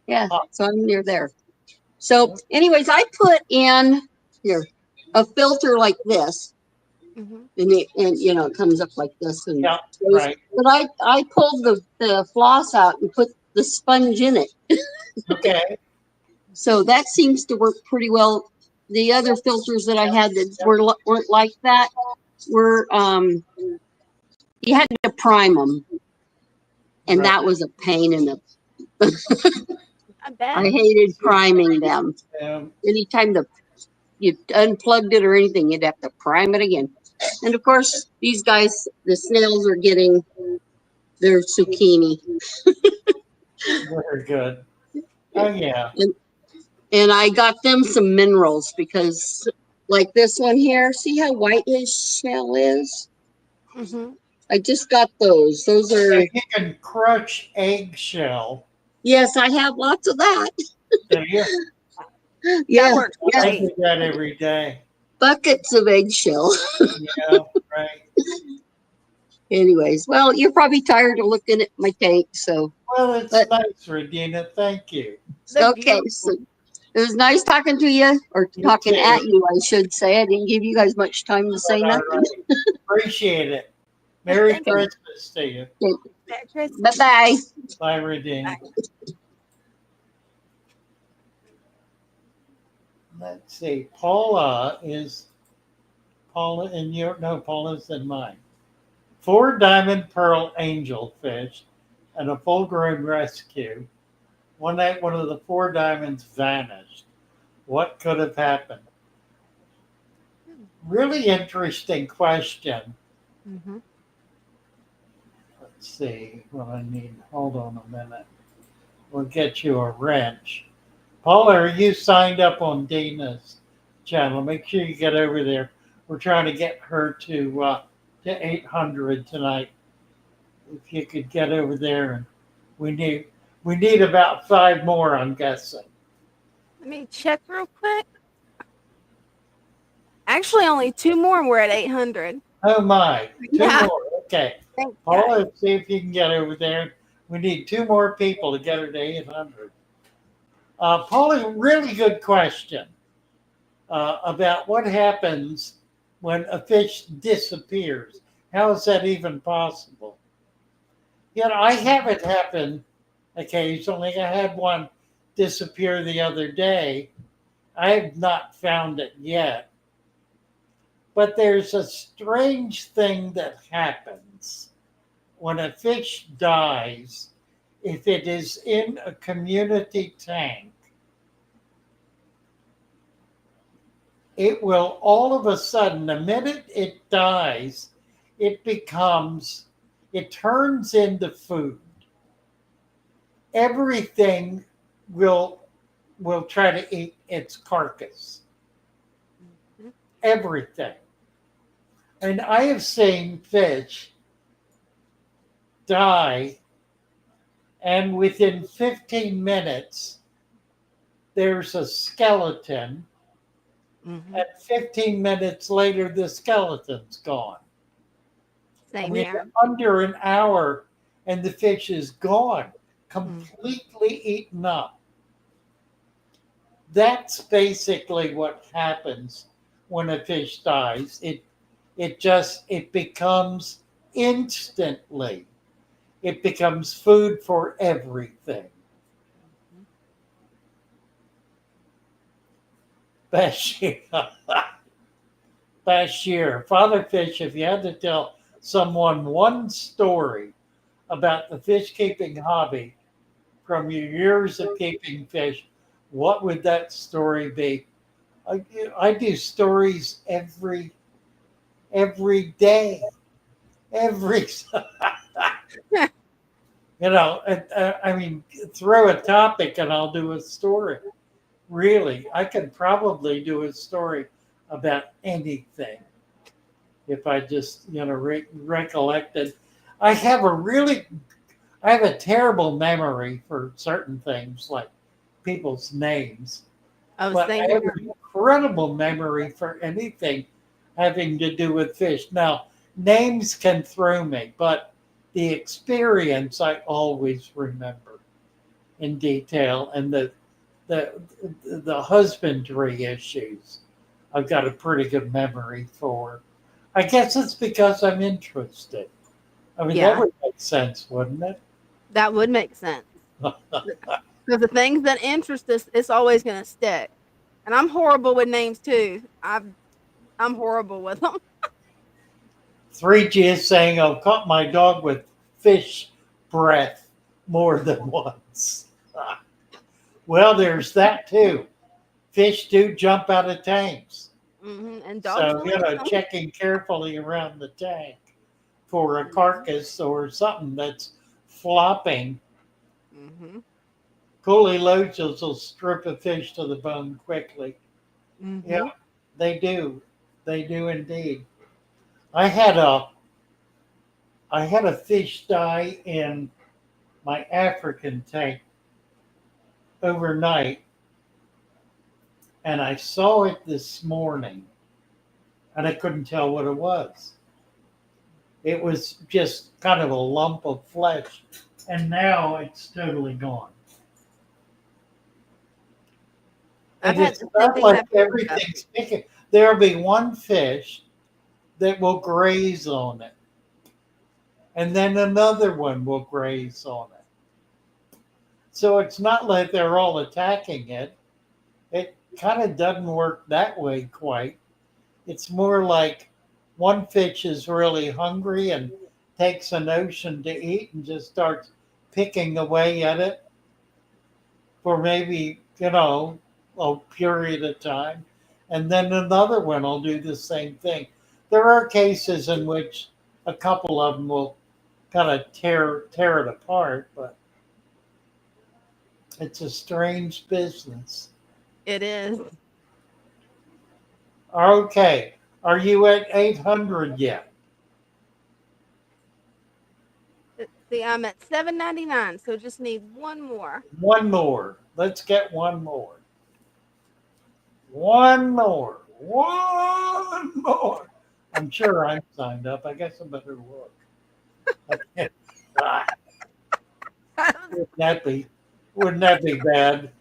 Yeah. So I'm near there. So, anyways, I put in here a filter like this, Mhm. and you know it comes up like this, and Yeah, goes, right. But I pulled the floss out and put the sponge in it. Okay. So that seems to work pretty well. The other filters that I had that weren't like that were you had to prime them, and Right. that was a pain in the. I bet. I hated priming them. Anytime you unplugged it or anything, you'd have to prime it again. And of course, these guys, the snails are getting their zucchini. Very good. Oh yeah. And I got them some minerals because, like this one here, see how white his shell is? Mhm. I just got those. Those So are. you can crush eggshell. Yes, I have lots of that. Do you? Yeah, That works I great. do that every day. buckets of eggshell. Yeah, right. Anyways, well, you're probably tired of looking at my tank, so. Well, it's But- nice, Regina. Thank you. They're Okay, beautiful. so it was nice talking to you, or You talking too. at you, I should say. I didn't give you guys much time to say All nothing. right. Appreciate it. Merry Thank you. Christmas to you. Merry Christmas. Bye-bye. Bye, Regina. Let's see. Paula's in your, no, Paula's in mine. 4 diamond pearl angelfish and a full grown rescue. One night, one of the 4 diamonds vanished. What could have happened? Really interesting question. Mhm. Let's see what I need. Hold on a minute. We'll get you a wrench. Paula, are you signed up on Dina's channel? Make sure you get over there. We're trying to get her to 800 tonight. If you could get over there, and we need about 5 more, I'm guessing. Let me check real quick. Actually, only 2 more and we're at 800. Oh my, 2 Yeah. more. Okay. Thanks, Paula, guys. see if you can get over there. We need 2 more people to get her to 800. Paula, really good question about what happens when a fish disappears. How is that even possible? You know, I have it happen occasionally. I had one disappear the other day. I have not found it yet. But there's a strange thing that happens when a fish dies if it is in a community tank. It will all of a sudden, the minute it dies, it turns into food. Everything will try to eat its carcass. Everything. And I have seen fish die, and within 15 minutes, there's a skeleton. Mhm. And 15 minutes later, the skeleton's gone. Same I mean, here. under an hour, and the fish is gone, completely eaten up. That's basically what happens when a fish dies. It becomes instantly. it becomes food for everything. Bashir, Bashir, Father Fish, if you had to tell someone one story about the fish keeping hobby from your years of keeping fish, what would that story be? I do stories every day, every I mean, throw a topic and I'll do a story. Really, I could probably do a story about anything if I just recollected. I have I have a terrible memory for certain things like people's names, but Same I have here. an incredible memory for anything having to do with fish. Now, names can throw me, but the experience I always remember in detail, and the the husbandry issues I've got a pretty good memory for. I guess it's because I'm interested. I mean, that Yeah, would make sense, wouldn't it? that would make sense. Because the things that interest us, it's always going to stick. And I'm horrible with names too. I'm horrible with them. 3G is saying I've caught my dog with fish breath more than once. Well, there's that too. Fish do jump out of tanks. And dogs So, will eat them. checking carefully around the tank for a carcass or something that's flopping. Mm-hmm. Coolie loaches will strip a fish to the bone quickly. Mm-hmm. Yeah, they do. They do indeed. I had a I had a fish die in my African tank overnight, and I saw it this morning, and I couldn't tell what it was. It was just kind of a lump of flesh, and now it's totally gone. I've And had it's the same not thing like happen with everything's picking. There'll be one fish that will graze on it, and then another one will graze on it. So it's not like they're all attacking it. It kind of doesn't work that way quite. It's more like one fish is really hungry and takes a notion to eat and just starts picking away at it for maybe, a period of time. And then another one will do the same thing. There are cases in which a couple of them will kind of tear it apart, but it's a strange business. it is. Okay. Are you at 800 yet? See, I'm at $7.99, so just need one more. One more. Let's get one more. One more. One more. I'm sure I'm signed up. I guess I better look. Ah, wouldn't that be bad?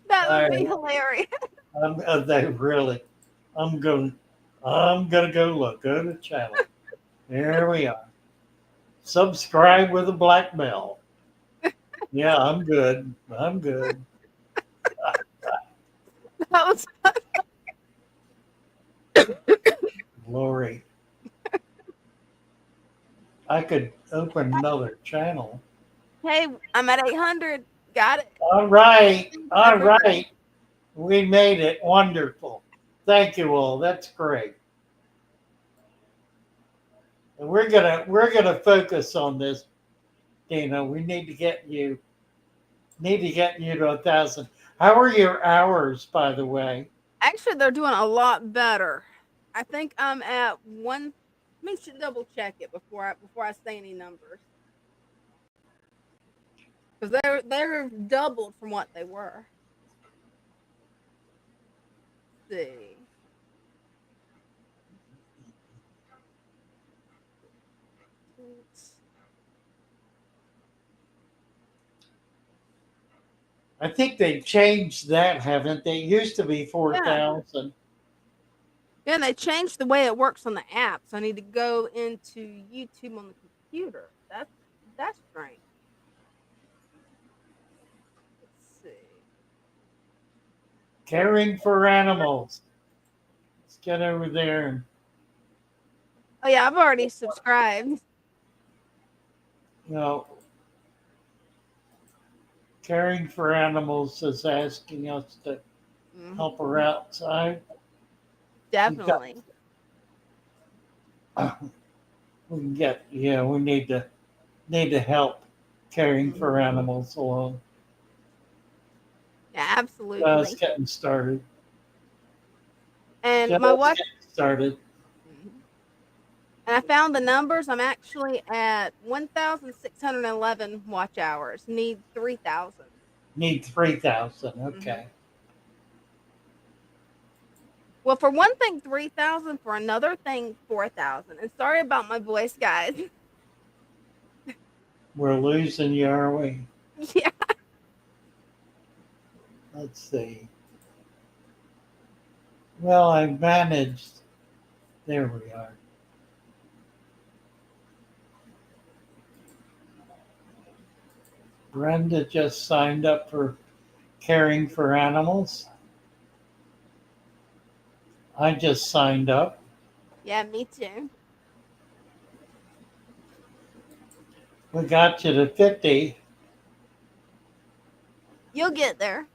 That would be I, hilarious. they really. I'm going. I'm gonna go look. Go to the channel. There we are. Subscribe with a black bell. Yeah, I'm good. I'm good. That was Lori. I could open another channel. Hey, I'm at 800. Got it. All right. All right. We made it. Wonderful. Thank you all. That's great. And we're gonna focus on this, Dina. We need to get you to 1,000. How are your hours, by the way? Actually, they're doing a lot better. I think I'm at one. Let me double check it before I say any numbers. Because they're doubled from what they were. Let's see. I think they've changed that, haven't they? It used to be 4,000. Yeah, and they changed the way it works on the app. So I need to go into YouTube on the computer. That's strange. Let's see. Caring for animals. Let's get over there and Oh yeah, I've already subscribed. you know, caring for animals is asking us to help her outside. Definitely. We can get we need to help caring for animals along. Yeah, Just absolutely. getting started. And Just my watch getting started. and I found the numbers. I'm actually at 1,611 watch hours. Need 3,000. Need 3,000. Okay. Well, for one thing, 3,000. For another thing, 4,000. And sorry about my voice, guys. We're losing you, are we? Yeah. Let's see. Well, I managed. There we are. Brenda just signed up for caring for animals. I just signed up. Yeah, me too. We got you to 50. You'll get there.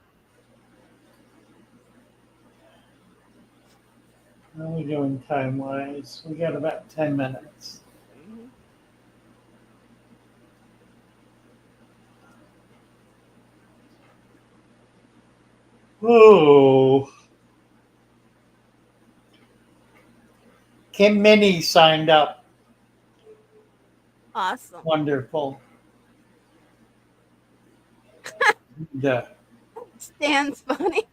How are we doing time wise? We got about 10 minutes. Oh. Kim Minnie signed up. Awesome. Wonderful. Stan's funny.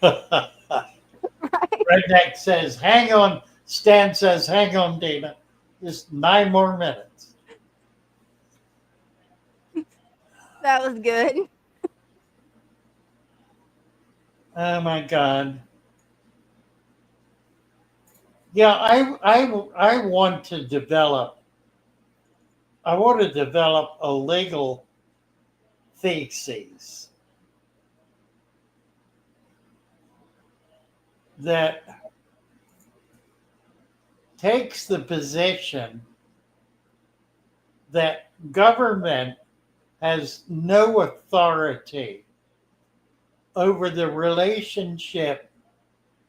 Redneck says, hang on. Stan says, hang on, Dana. Just 9 more minutes. That was good. Oh my God. Yeah, I want to develop. I want to develop a legal thesis that takes the position that government has no authority over the relationship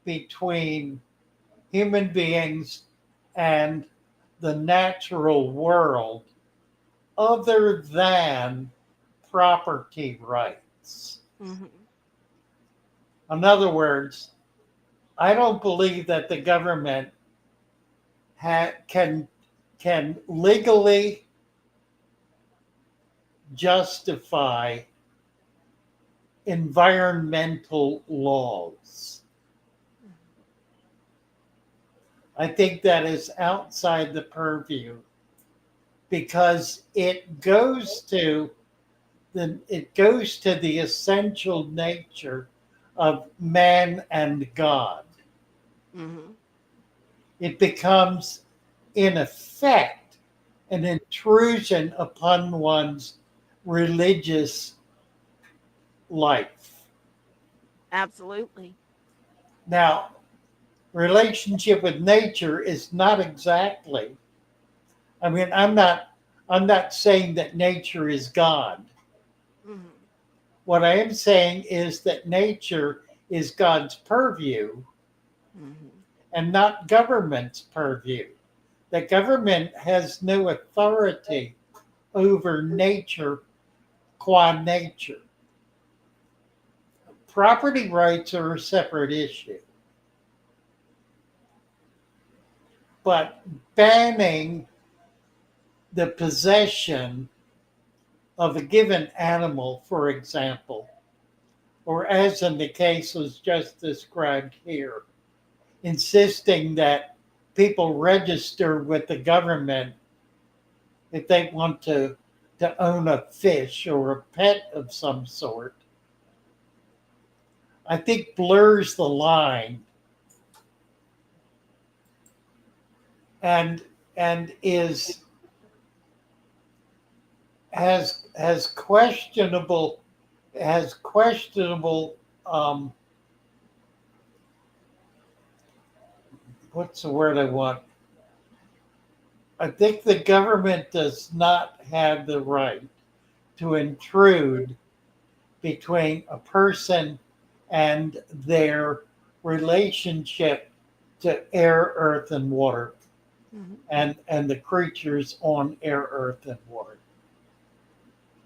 between human beings and the natural world other than property rights. In other words, I don't believe that the government can legally justify environmental laws. I think that is outside the purview because it goes to the essential nature of man and God. It becomes, in effect, an intrusion upon one's religious life. Absolutely. Now, relationship with nature is not exactly. I mean, I'm not saying that nature is God. What I am saying is that nature is God's purview and not government's purview. That government has no authority over nature qua nature. Property rights are a separate issue. But banning the possession of a given animal, for example, or as in the case was just described here, insisting that people register with the government if they want to own a fish or a pet of some sort, I think blurs the line and is has questionable what's the word I want? I think the government does not have the right to intrude between a person and their relationship to air, earth, and water, Mhm. and the creatures on air, earth, and water.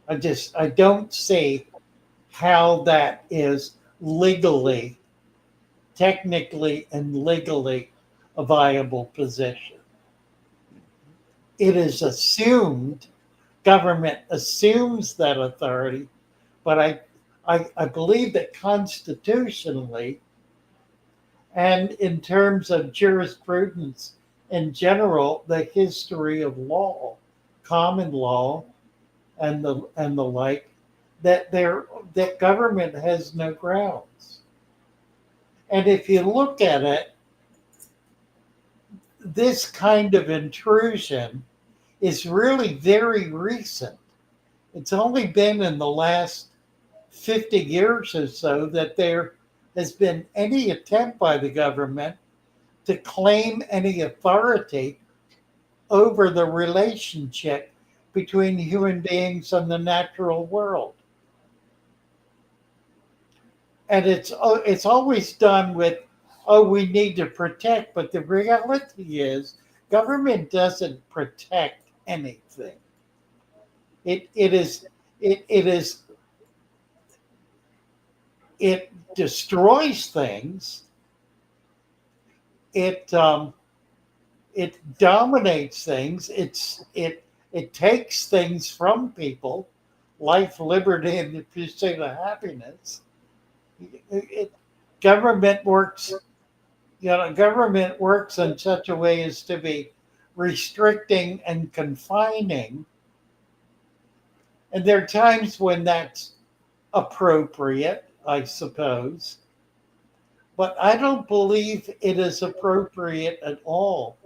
I don't see how that is legally, technically, and legally a viable position. It is assumed, government assumes that authority, but I believe that constitutionally and in terms of jurisprudence in general, the history of law, common law, and the like, that government has no grounds. And if you look at it, this kind of intrusion is really very recent. It's only been in the last 50 years or so that there has been any attempt by the government to claim any authority over the relationship between human beings and the natural world. And it's always done with, oh, we need to protect, but the reality is government doesn't protect anything. It is it is it destroys things. It it dominates things. It takes things from people, life, liberty, and the pursuit of happiness. It, government works, government works in such a way as to be restricting and confining, and there are times when that's appropriate, I suppose. But I don't believe it is appropriate at all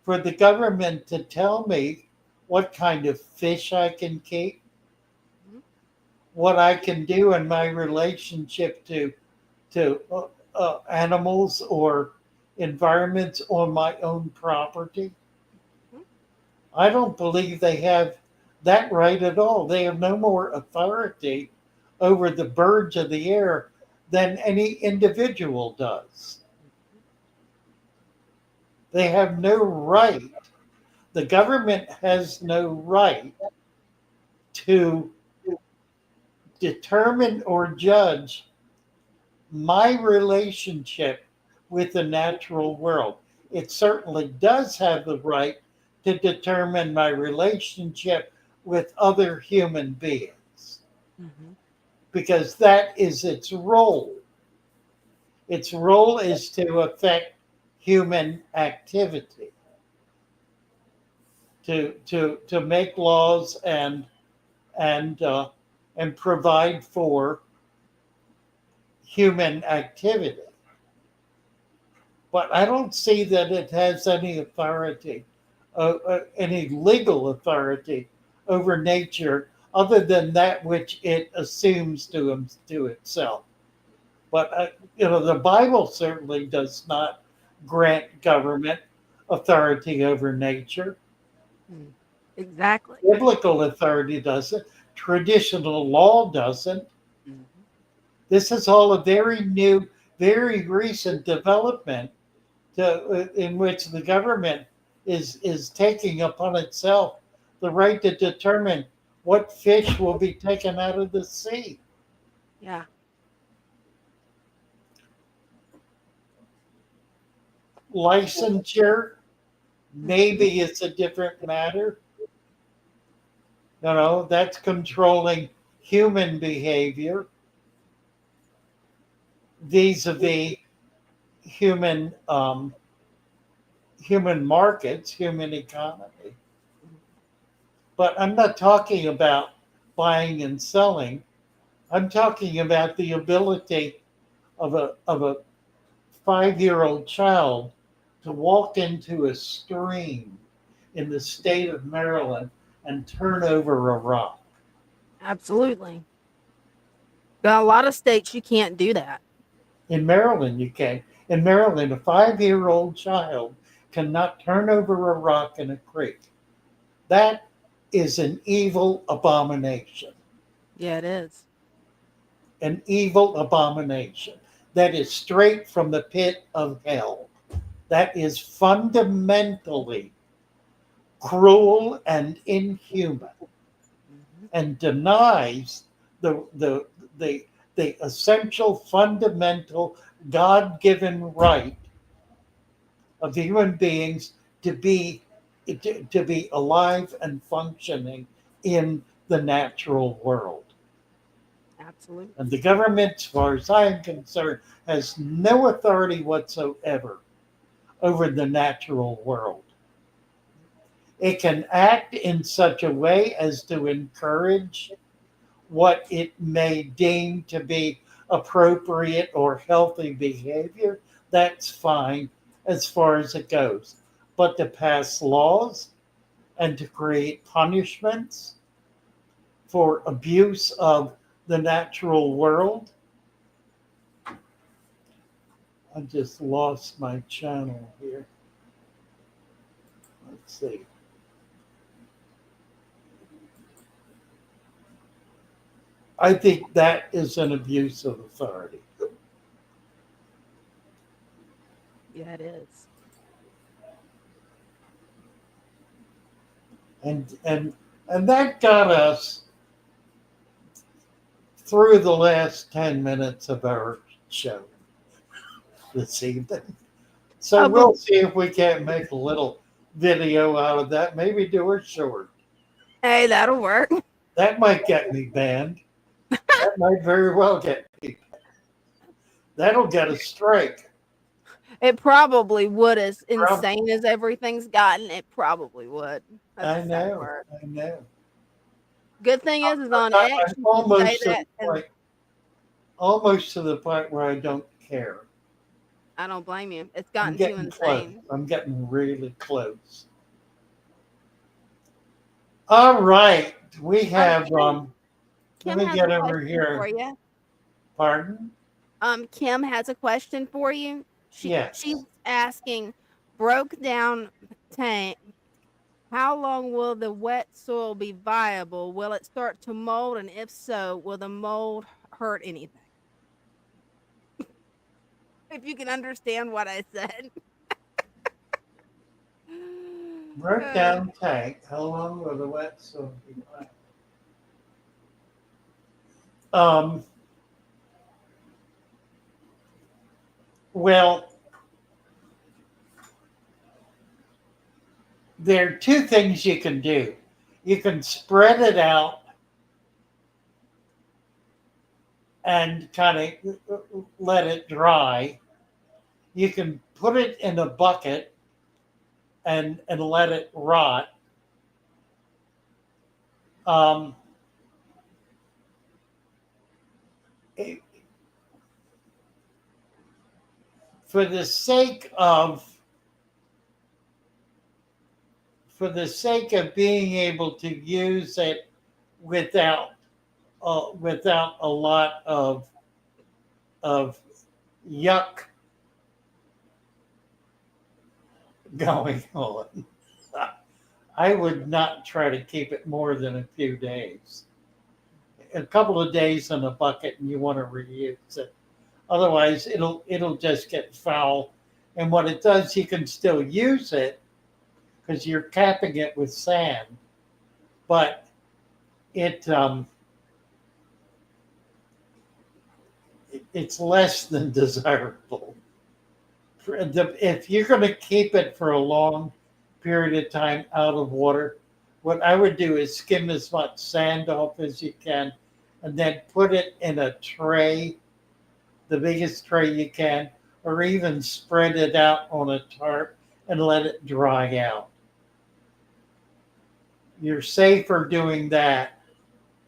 for the government to tell me what kind of fish I can keep, what I can do in my relationship to animals or environments on my own property. I don't believe they have that right at all. They have no more authority over the birds of the air than any individual does. They have no right. The government has no right to determine or judge my relationship with the natural world. It certainly does have the right to determine my relationship with other human beings because that is its role. Its role is to affect human activity, to make laws and provide for human activity. But I don't see that it has any authority, any legal authority over nature other than that which it assumes to itself. But the Bible certainly does not grant government authority over nature. Exactly. Biblical authority doesn't. Traditional law doesn't. This is all a very new, very recent development in which the government is taking upon itself the right to determine what fish will be taken out of the sea. Yeah. Licensure, maybe it's a different matter. That's controlling human behavior vis-a-vis human human markets, human economy. But I'm not talking about buying and selling. I'm talking about the ability of a 5-year-old child to walk into a stream in the state of Maryland and turn over a rock. Absolutely. Got a lot of states you can't do that. In Maryland, you can. In Maryland, a 5-year-old child cannot turn over a rock in a creek. That is an evil abomination. Yeah, it is. An evil abomination. That is straight from the pit of hell. That is fundamentally cruel and inhuman, and denies the the the, the essential fundamental God-given right of human beings to be to be alive and functioning in the natural world. Absolutely. And the government, as far as I am concerned, has no authority whatsoever over the natural world. It can act in such a way as to encourage what it may deem to be appropriate or healthy behavior. That's fine as far as it goes. But to pass laws and to create punishments for abuse of the natural world. I just lost my channel here. Let's see. I think that is an abuse of authority. Yeah, it is. And that got us through the last 10 minutes of our show this evening. So But we'll see if we can't make a little video out of that. Maybe do a short. hey, that'll work. That might get me banned. That might very well get me. That'll get a strike. It probably would, as Prob- insane as everything's gotten. It probably would. That's I the sad know. part. I know. Good thing is on I'm X you can say almost to that, the and point. Almost to the point where I don't care. I don't blame you. It's I'm gotten too getting close. insane. I'm getting really close. All right. We have let Kim me has get a over question here. for you. Pardon? Kim has a question for you. Yes. She's asking, broke down tank. How long will the wet soil be viable? Will it start to mold? And if so, will the mold hurt anything? If you can understand what I said. Broke down tank. How long will the wet soil be viable? Well, there are two things you can do. You can spread it out and kind of let it dry. You can put it in a bucket and let it rot. Um, it- for the sake of being able to use it without without a lot of yuck going on, I would not try to keep it more than a few days. A couple of days in a bucket, and you want to reuse it. Otherwise, it'll just get foul. And what it does, you can still use it because you're capping it with sand, but it's less than desirable. If you're going to keep it for a long period of time out of water, what I would do is skim as much sand off as you can, and then put it in a tray, the biggest tray you can, or even spread it out on a tarp and let it dry out. You're safer doing that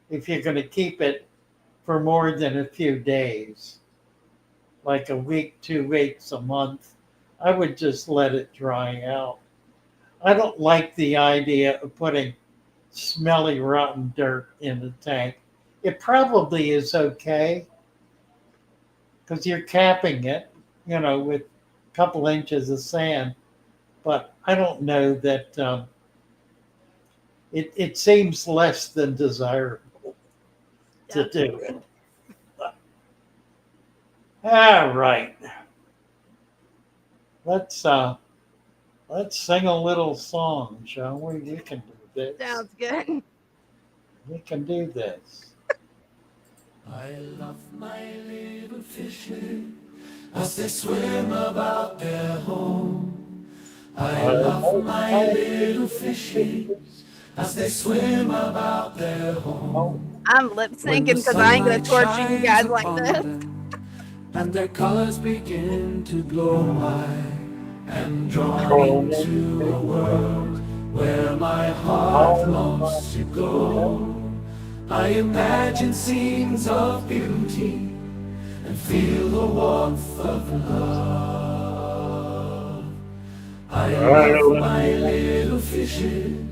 if you're going to keep it for more than a few days, like a week, 2 weeks, a month. I would just let it dry out. I don't like the idea of putting smelly, rotten dirt in the tank it probably is okay because you're capping it, with a couple inches of sand. But I don't know that it seems less than desirable to do it. All right, let's sing a little song, shall we? You can do this. Sounds good. We can do this. I love my little fishes as they swim about their home. I love my little fishes as they swim about their home. I'm lip syncing because I ain't gonna torture you guys like this. And their colors begin to glow. I am drawn into a world where my heart longs to go. I imagine scenes of beauty and feel the warmth of love. I love my little fishes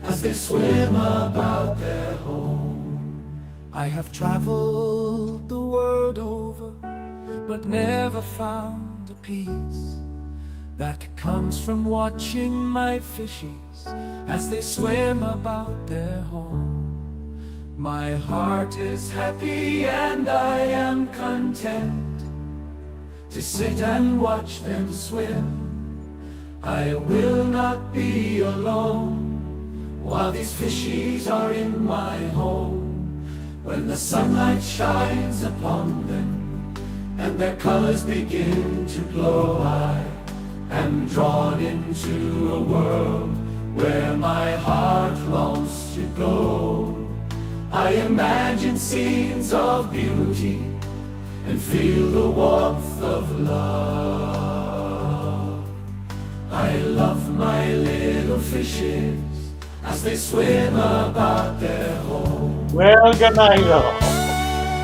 as they swim about their home. I have traveled the world over, but never found a peace that comes from watching my fishies as they swim about their home. My heart is happy and I am content to sit and watch them swim. I will not be alone while these fishies are in my home. When the sunlight shines upon them and their colors begin to glow, I am drawn into a world where my heart longs to go. I imagine scenes of beauty and feel the warmth of love. I love my little fishes as they swim about their home. Well, good night, all.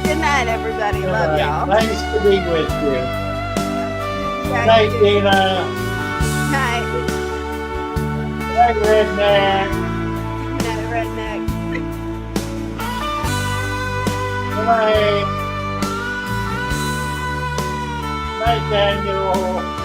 Good night, everybody. Love y'all. Nice to be with you. Yeah, Night, Dina. Night. Night, Redneck. Night, redneck. Good night. Night, Daniel.